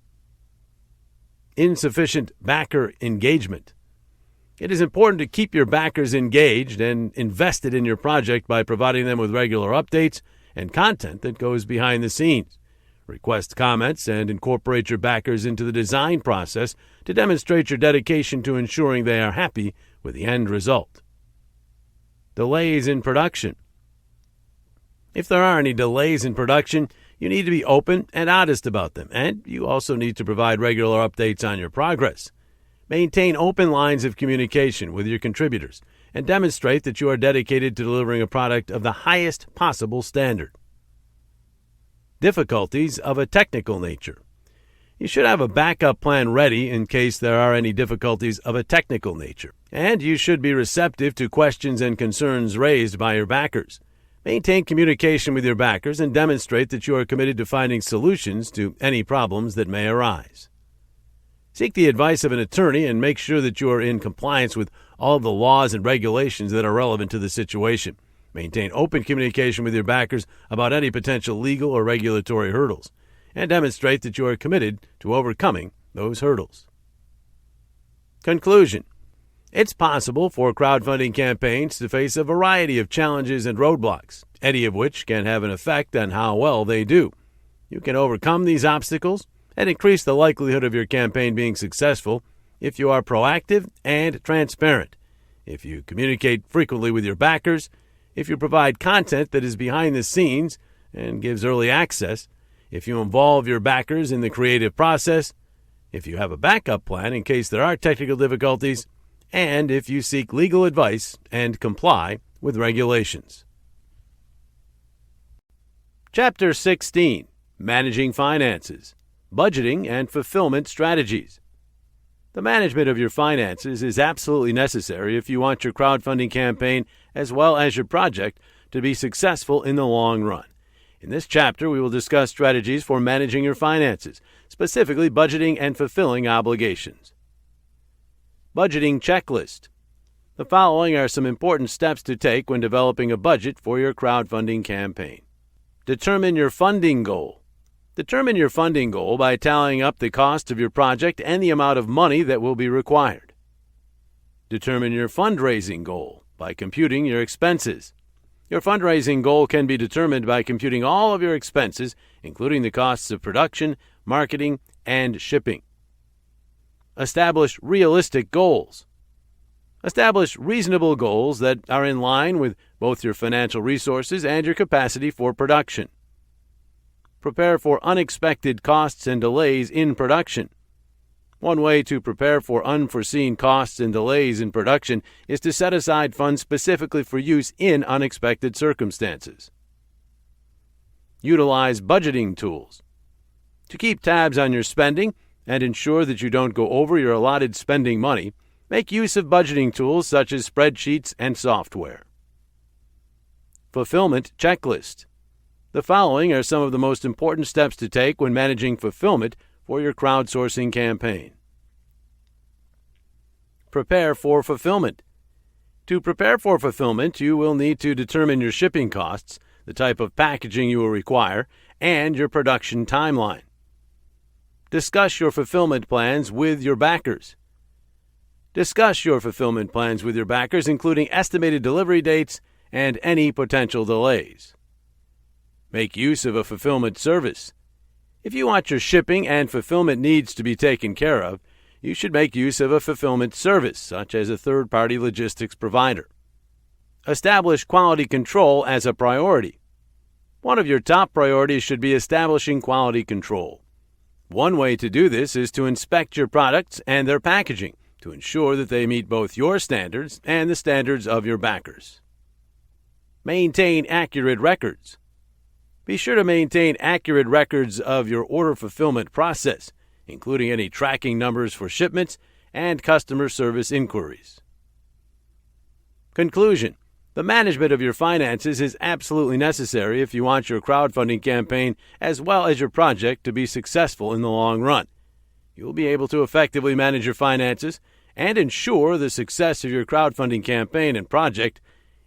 A: Insufficient backer engagement. It is important to keep your backers engaged and invested in your project by providing them with regular updates and content that goes behind the scenes. Request comments and incorporate your backers into the design process to demonstrate your dedication to ensuring they are happy with the end result. Delays in production. If there are any delays in production, you need to be open and honest about them, and you also need to provide regular updates on your progress. Maintain open lines of communication with your contributors and demonstrate that you are dedicated to delivering a product of the highest possible standard. Difficulties of a technical nature. You should have a backup plan ready in case there are any difficulties of a technical nature, and you should be receptive to questions and concerns raised by your backers. Maintain communication with your backers and demonstrate that you are committed to finding solutions to any problems that may arise. Seek the advice of an attorney and make sure that you are in compliance with all the laws and regulations that are relevant to the situation. Maintain open communication with your backers about any potential legal or regulatory hurdles, and demonstrate that you are committed to overcoming those hurdles. Conclusion. It's possible for crowdfunding campaigns to face a variety of challenges and roadblocks, any of which can have an effect on how well they do. You can overcome these obstacles and increase the likelihood of your campaign being successful if you are proactive and transparent, if you communicate frequently with your backers, if you provide content that is behind the scenes and gives early access, if you involve your backers in the creative process, if you have a backup plan in case there are technical difficulties, and if you seek legal advice and comply with regulations. Chapter 16. Managing Finances, Budgeting and Fulfillment Strategies. The management of your finances is absolutely necessary if you want your crowdfunding campaign as well as your project to be successful in the long run. In this chapter, we will discuss strategies for managing your finances, specifically budgeting and fulfilling obligations. Budgeting checklist. The following are some important steps to take when developing a budget for your crowdfunding campaign. Determine your funding goal. Determine your funding goal by tallying up the cost of your project and the amount of money that will be required. Determine your fundraising goal by computing your expenses. Your fundraising goal can be determined by computing all of your expenses, including the costs of production, marketing, and shipping. Establish realistic goals. Establish reasonable goals that are in line with both your financial resources and your capacity for production. Prepare for unexpected costs and delays in production. One way to prepare for unforeseen costs and delays in production is to set aside funds specifically for use in unexpected circumstances. Utilize budgeting tools. To keep tabs on your spending and ensure that you don't go over your allotted spending money, make use of budgeting tools such as spreadsheets and software. Fulfillment checklist. The following are some of the most important steps to take when managing fulfillment for your crowdsourcing campaign. Prepare for fulfillment. To prepare for fulfillment, you will need to determine your shipping costs, the type of packaging you will require, and your production timeline. Discuss your fulfillment plans with your backers. Discuss your fulfillment plans with your backers, including estimated delivery dates and any potential delays. Make use of a fulfillment service. If you want your shipping and fulfillment needs to be taken care of, you should make use of a fulfillment service, such as a third-party logistics provider. Establish quality control as a priority. One of your top priorities should be establishing quality control. One way to do this is to inspect your products and their packaging to ensure that they meet both your standards and the standards of your backers. Maintain accurate records. Be sure to maintain accurate records of your order fulfillment process, including any tracking numbers for shipments and customer service inquiries. Conclusion: the management of your finances is absolutely necessary if you want your crowdfunding campaign as well as your project to be successful in the long run. You will be able to effectively manage your finances and ensure the success of your crowdfunding campaign and project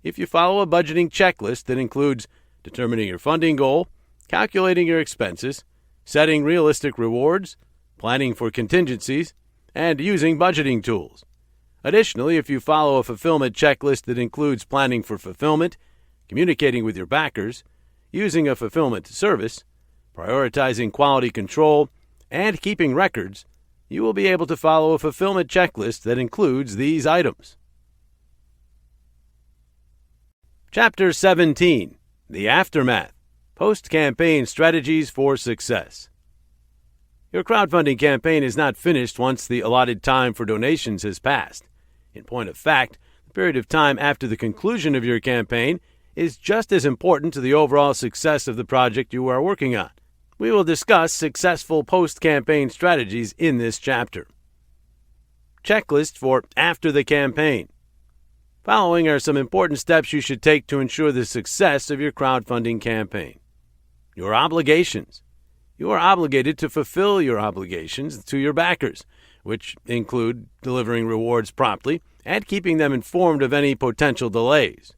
A: if you follow a budgeting checklist that includes determining your funding goal, calculating your expenses, setting realistic rewards, planning for contingencies, and using budgeting tools. Additionally, if you follow a fulfillment checklist that includes planning for fulfillment, communicating with your backers, using a fulfillment service, prioritizing quality control, and keeping records, you will be able to follow a fulfillment checklist that includes these items. Chapter 17. The Aftermath. Post-campaign strategies for success. Your crowdfunding campaign is not finished once the allotted time for donations has passed. In point of fact, the period of time after the conclusion of your campaign is just as important to the overall success of the project you are working on. We will discuss successful post-campaign strategies in this chapter. Checklist for after the campaign. Following are some important steps you should take to ensure the success of your crowdfunding campaign. Your obligations. You are obligated to fulfill your obligations to your backers, which include delivering rewards promptly and keeping them informed of any potential delays.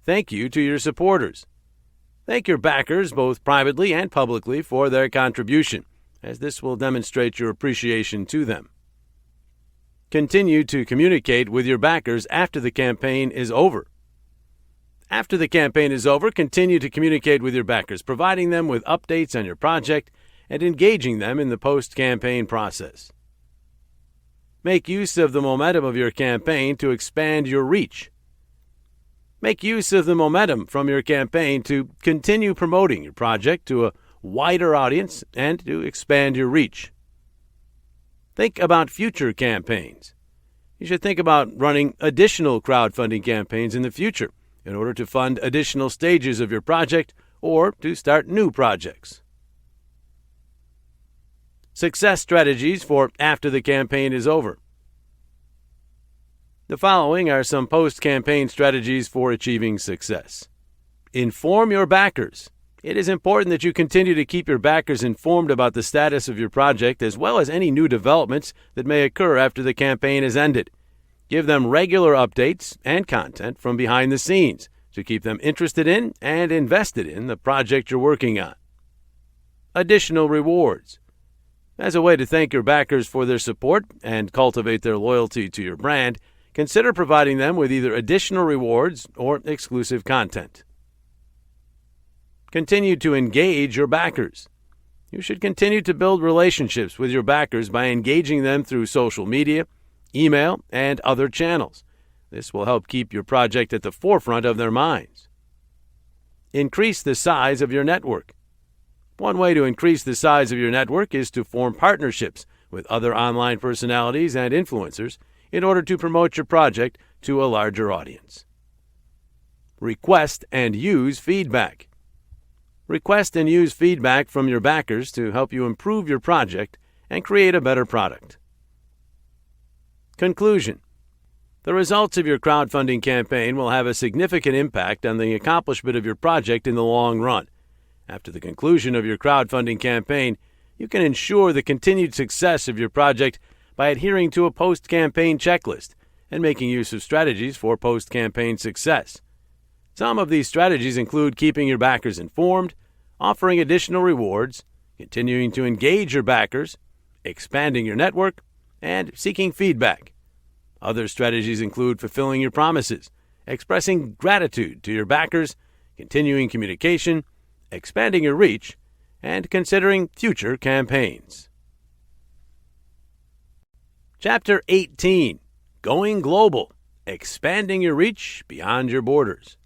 A: Thank you to your supporters. Thank your backers both privately and publicly for their contribution, as this will demonstrate your appreciation to them. Continue to communicate with your backers after the campaign is over. After the campaign is over, continue to communicate with your backers, providing them with updates on your project and engaging them in the post-campaign process. Make use of the momentum of your campaign to expand your reach. Make use of the momentum from your campaign to continue promoting your project to a wider audience and to expand your reach. Think about future campaigns. You should think about running additional crowdfunding campaigns in the future in order to fund additional stages of your project or to start new projects. Success strategies for after the campaign is over. The following are some post-campaign strategies for achieving success. Inform your backers. It is important that you continue to keep your backers informed about the status of your project as well as any new developments that may occur after the campaign has ended. Give them regular updates and content from behind the scenes to keep them interested in and invested in the project you're working on. Additional rewards. As a way to thank your backers for their support and cultivate their loyalty to your brand, consider providing them with either additional rewards or exclusive content. Continue to engage your backers. You should continue to build relationships with your backers by engaging them through social media, email, and other channels. This will help keep your project at the forefront of their minds. Increase the size of your network. One way to increase the size of your network is to form partnerships with other online personalities and influencers in order to promote your project to a larger audience. Request and use feedback. Request and use feedback from your backers to help you improve your project and create a better product. Conclusion. The results of your crowdfunding campaign will have a significant impact on the accomplishment of your project in the long run. After the conclusion of your crowdfunding campaign, you can ensure the continued success of your project by adhering to a post-campaign checklist and making use of strategies for post-campaign success. Some of these strategies include keeping your backers informed, offering additional rewards, continuing to engage your backers, expanding your network, and seeking feedback. Other strategies include fulfilling your promises, expressing gratitude to your backers, continuing communication, expanding your reach, and considering future campaigns. Chapter 18. Going Global. Expanding your reach beyond your borders.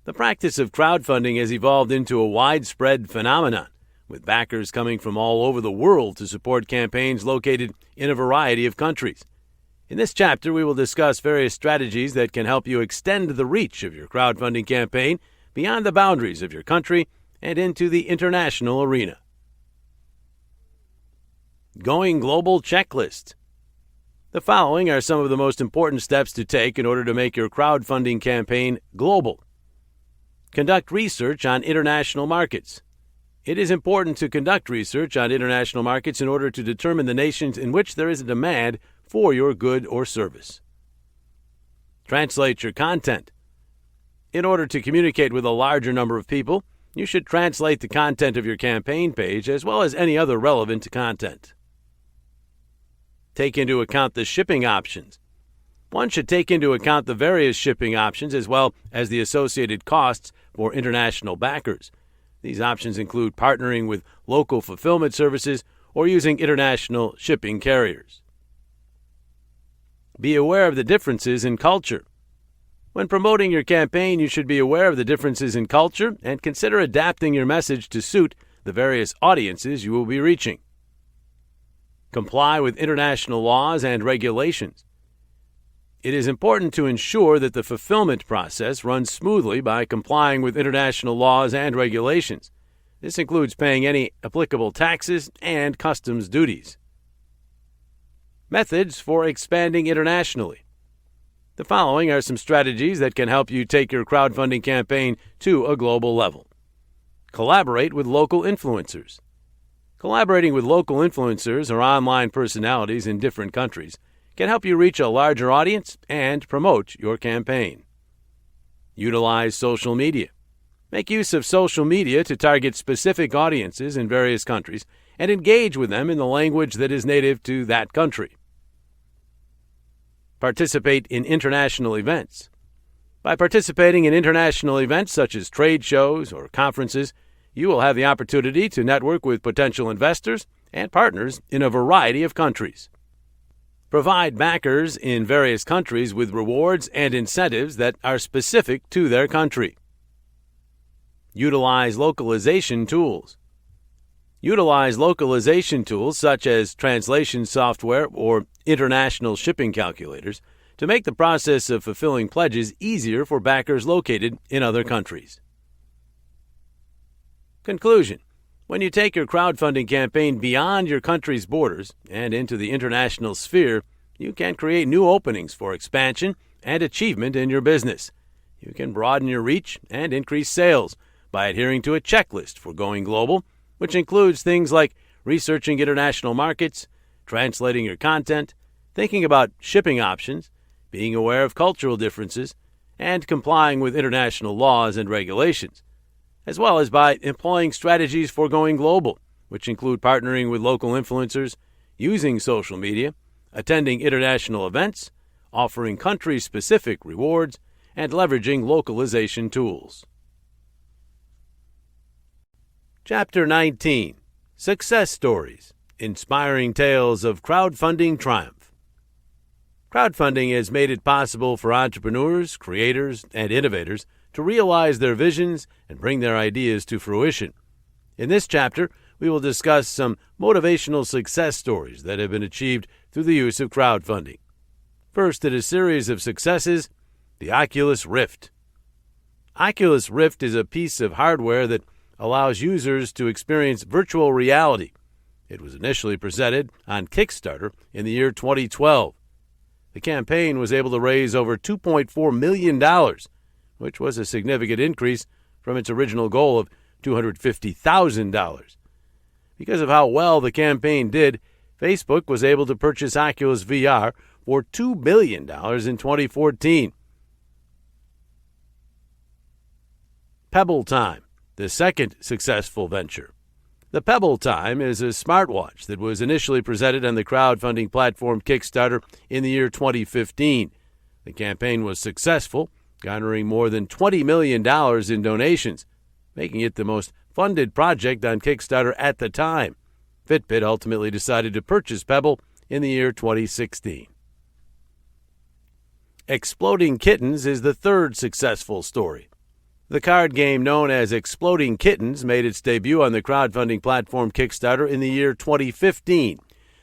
A: The practice of crowdfunding has evolved into a widespread phenomenon, with backers coming from all over the world to support campaigns located in a variety of countries. In this chapter, we will discuss various strategies that can help you extend the reach of your crowdfunding campaign beyond the boundaries of your country and into the international arena. Going Global Checklist. The following are some of the most important steps to take in order to make your crowdfunding campaign global. Conduct research on international markets. It is important to conduct research on international markets in order to determine the nations in which there is a demand for your good or service. Translate your content. In order to communicate with a larger number of people, you should translate the content of your campaign page as well as any other relevant content. Take into account the shipping options. One should take into account the various shipping options as well as the associated costs for international backers. These options include partnering with local fulfillment services or using international shipping carriers. Be aware of the differences in culture. When promoting your campaign, you should be aware of the differences in culture and consider adapting your message to suit the various audiences you will be reaching. Comply with international laws and regulations. It is important to ensure that the fulfillment process runs smoothly by complying with international laws and regulations. This includes paying any applicable taxes and customs duties. Methods for expanding internationally. The following are some strategies that can help you take your crowdfunding campaign to a global level. Collaborate with local influencers. Collaborating with local influencers or online personalities in different countries can help you reach a larger audience and promote your campaign. Utilize social media. Make use of social media to target specific audiences in various countries and engage with them in the language that is native to that country. Participate in international events. By participating in international events such as trade shows or conferences, you will have the opportunity to network with potential investors and partners in a variety of countries. Provide backers in various countries with rewards and incentives that are specific to their country. Utilize localization tools. Utilize localization tools such as translation software or international shipping calculators to make the process of fulfilling pledges easier for backers located in other countries. Conclusion. When you take your crowdfunding campaign beyond your country's borders and into the international sphere, you can create new openings for expansion and achievement in your business. You can broaden your reach and increase sales by adhering to a checklist for going global, which includes things like researching international markets, translating your content, thinking about shipping options, being aware of cultural differences, and complying with international laws and regulations, as well as by employing strategies for going global, which include partnering with local influencers, using social media, attending international events, offering country-specific rewards, and leveraging localization tools. Chapter 19. Success Stories. Inspiring Tales of Crowdfunding Triumph. Crowdfunding has made it possible for entrepreneurs, creators, and innovators to realize their visions and bring their ideas to fruition. In this chapter, we will discuss some motivational success stories that have been achieved through the use of crowdfunding. First, in a series of successes, the Oculus Rift. Oculus Rift is a piece of hardware that allows users to experience virtual reality. It was initially presented on Kickstarter in the year 2012. The campaign was able to raise over $2.4 million, which was a significant increase from its original goal of $250,000. Because of how well the campaign did, Facebook was able to purchase Oculus VR for $2 billion in 2014. Pebble Time, the second successful venture. The Pebble Time is a smartwatch that was initially presented on the crowdfunding platform Kickstarter in the year 2015. The campaign was successful, garnering more than $20 million in donations, making it the most funded project on Kickstarter at the time. Fitbit ultimately decided to purchase Pebble in the year 2016. Exploding Kittens is the third successful story. The card game known as Exploding Kittens made its debut on the crowdfunding platform Kickstarter in the year 2015.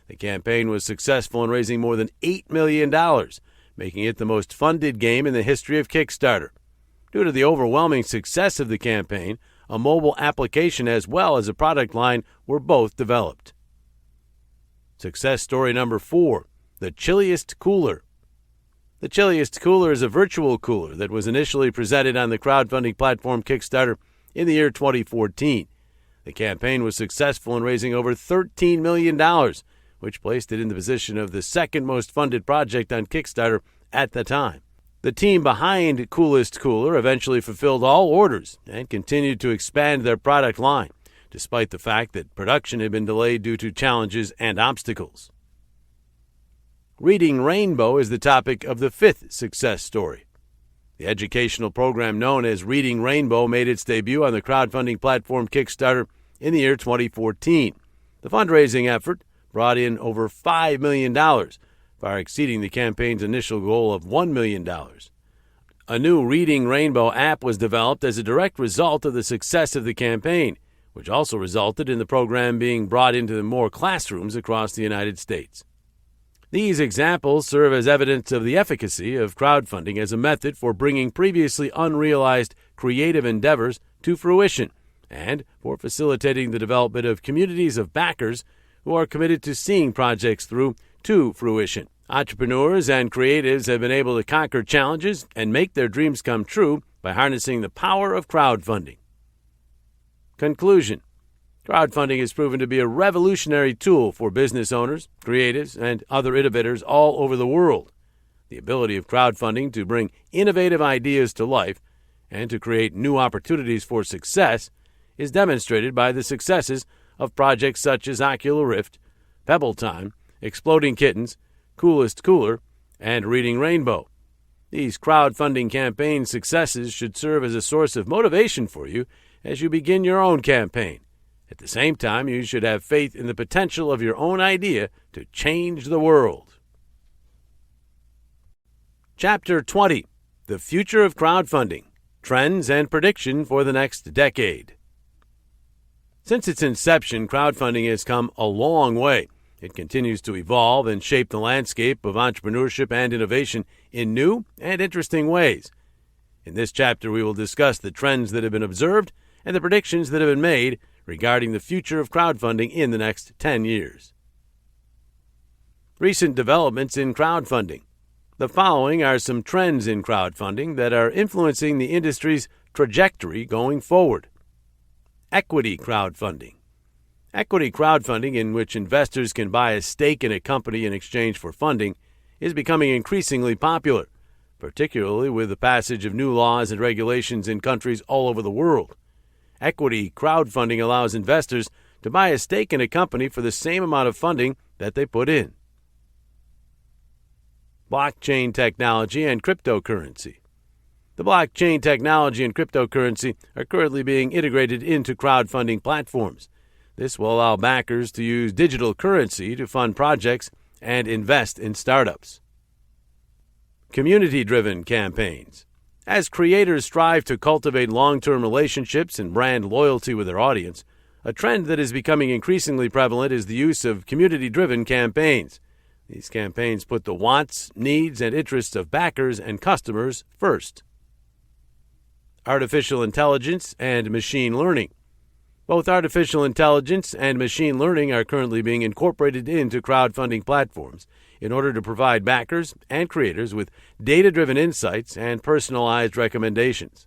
A: The campaign was successful in raising more than $8 million, making it the most funded game in the history of Kickstarter. Due to the overwhelming success of the campaign, a mobile application as well as a product line were both developed. Success story number 4, the Chilliest Cooler. The Chilliest Cooler is a virtual cooler that was initially presented on the crowdfunding platform Kickstarter in the year 2014. The campaign was successful in raising over $13 million, which placed it in the position of the second most funded project on Kickstarter at the time. The team behind Coolest Cooler eventually fulfilled all orders and continued to expand their product line, despite the fact that production had been delayed due to challenges and obstacles. Reading Rainbow is the topic of the fifth success story. The educational program known as Reading Rainbow made its debut on the crowdfunding platform Kickstarter in the year 2014. The fundraising effort brought in over $5 million, far exceeding the campaign's initial goal of $1 million. A new Reading Rainbow app was developed as a direct result of the success of the campaign, which also resulted in the program being brought into more classrooms across the United States. These examples serve as evidence of the efficacy of crowdfunding as a method for bringing previously unrealized creative endeavors to fruition and for facilitating the development of communities of backers who are committed to seeing projects through to fruition. Entrepreneurs and creatives have been able to conquer challenges and make their dreams come true by harnessing the power of crowdfunding. Conclusion. Crowdfunding has proven to be a revolutionary tool for business owners, creatives, and other innovators all over the world. The ability of crowdfunding to bring innovative ideas to life and to create new opportunities for success is demonstrated by the successes of projects such as Oculus Rift, Pebble Time, Exploding Kittens, Coolest Cooler, and Reading Rainbow. These crowdfunding campaign successes should serve as a source of motivation for you as you begin your own campaign. At the same time, you should have faith in the potential of your own idea to change the world. Chapter 20. The Future of Crowdfunding. Trends and Prediction for the Next Decade. Since its inception, crowdfunding has come a long way. It continues to evolve and shape the landscape of entrepreneurship and innovation in new and interesting ways. In this chapter, we will discuss the trends that have been observed and the predictions that have been made regarding the future of crowdfunding in the next 10 years. Recent developments in crowdfunding. The following are some trends in crowdfunding that are influencing the industry's trajectory going forward. Equity crowdfunding. Equity crowdfunding, in which investors can buy a stake in a company in exchange for funding, is becoming increasingly popular, particularly with the passage of new laws and regulations in countries all over the world. Equity crowdfunding allows investors to buy a stake in a company for the same amount of funding that they put in. Blockchain technology and cryptocurrency. The blockchain technology and cryptocurrency are currently being integrated into crowdfunding platforms. This will allow backers to use digital currency to fund projects and invest in startups. Community-driven campaigns. As creators strive to cultivate long-term relationships and brand loyalty with their audience, a trend that is becoming increasingly prevalent is the use of community-driven campaigns. These campaigns put the wants, needs, and interests of backers and customers first. Artificial intelligence and machine learning. Both artificial intelligence and machine learning are currently being incorporated into crowdfunding platforms in order to provide backers and creators with data-driven insights and personalized recommendations.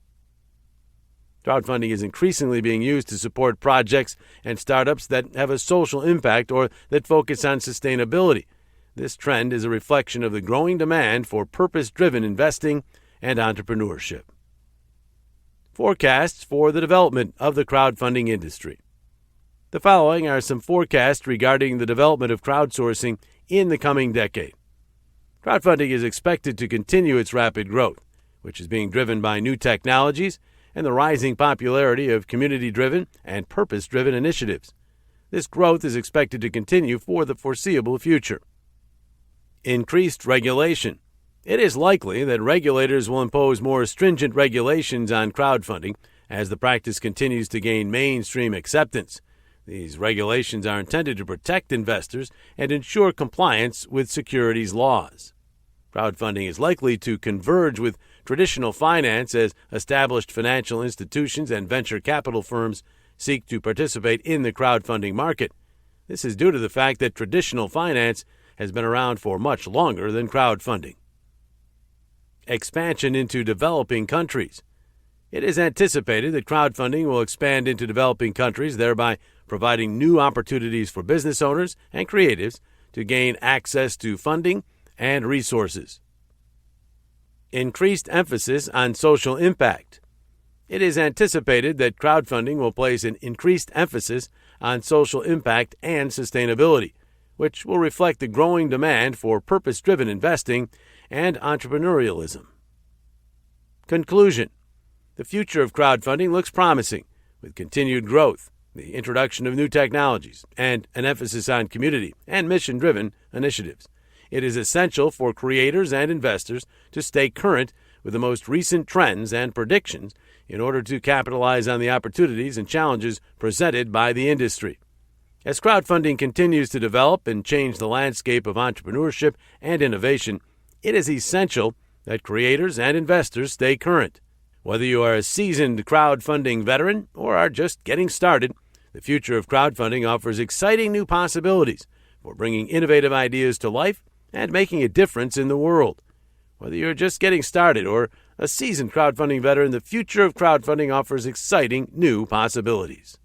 A: Crowdfunding is increasingly being used to support projects and startups that have a social impact or that focus on sustainability. This trend is a reflection of the growing demand for purpose-driven investing and entrepreneurship. Forecasts for the development of the crowdfunding industry. The following are some forecasts regarding the development of crowdsourcing in the coming decade. Crowdfunding is expected to continue its rapid growth, which is being driven by new technologies and the rising popularity of community-driven and purpose-driven initiatives. This growth is expected to continue for the foreseeable future. Increased regulation. It is likely that regulators will impose more stringent regulations on crowdfunding as the practice continues to gain mainstream acceptance. These regulations are intended to protect investors and ensure compliance with securities laws. Crowdfunding is likely to converge with traditional finance as established financial institutions and venture capital firms seek to participate in the crowdfunding market. This is due to the fact that traditional finance has been around for much longer than crowdfunding. Expansion into developing countries. It is anticipated that crowdfunding will expand into developing countries, thereby providing new opportunities for business owners and creatives to gain access to funding and resources. Increased emphasis on social impact. It is anticipated that crowdfunding will place an increased emphasis on social impact and sustainability, which will reflect the growing demand for purpose-driven investing and entrepreneurialism. Conclusion. The future of crowdfunding looks promising, with continued growth, the introduction of new technologies, and an emphasis on community and mission-driven initiatives. It is essential for creators and investors to stay current with the most recent trends and predictions in order to capitalize on the opportunities and challenges presented by the industry. As crowdfunding continues to develop and change the landscape of entrepreneurship and innovation, it is essential that creators and investors stay current. Whether you are a seasoned crowdfunding veteran or are just getting started, the future of crowdfunding offers exciting new possibilities for bringing innovative ideas to life and making a difference in the world. Whether you're just getting started or a seasoned crowdfunding veteran, the future of crowdfunding offers exciting new possibilities.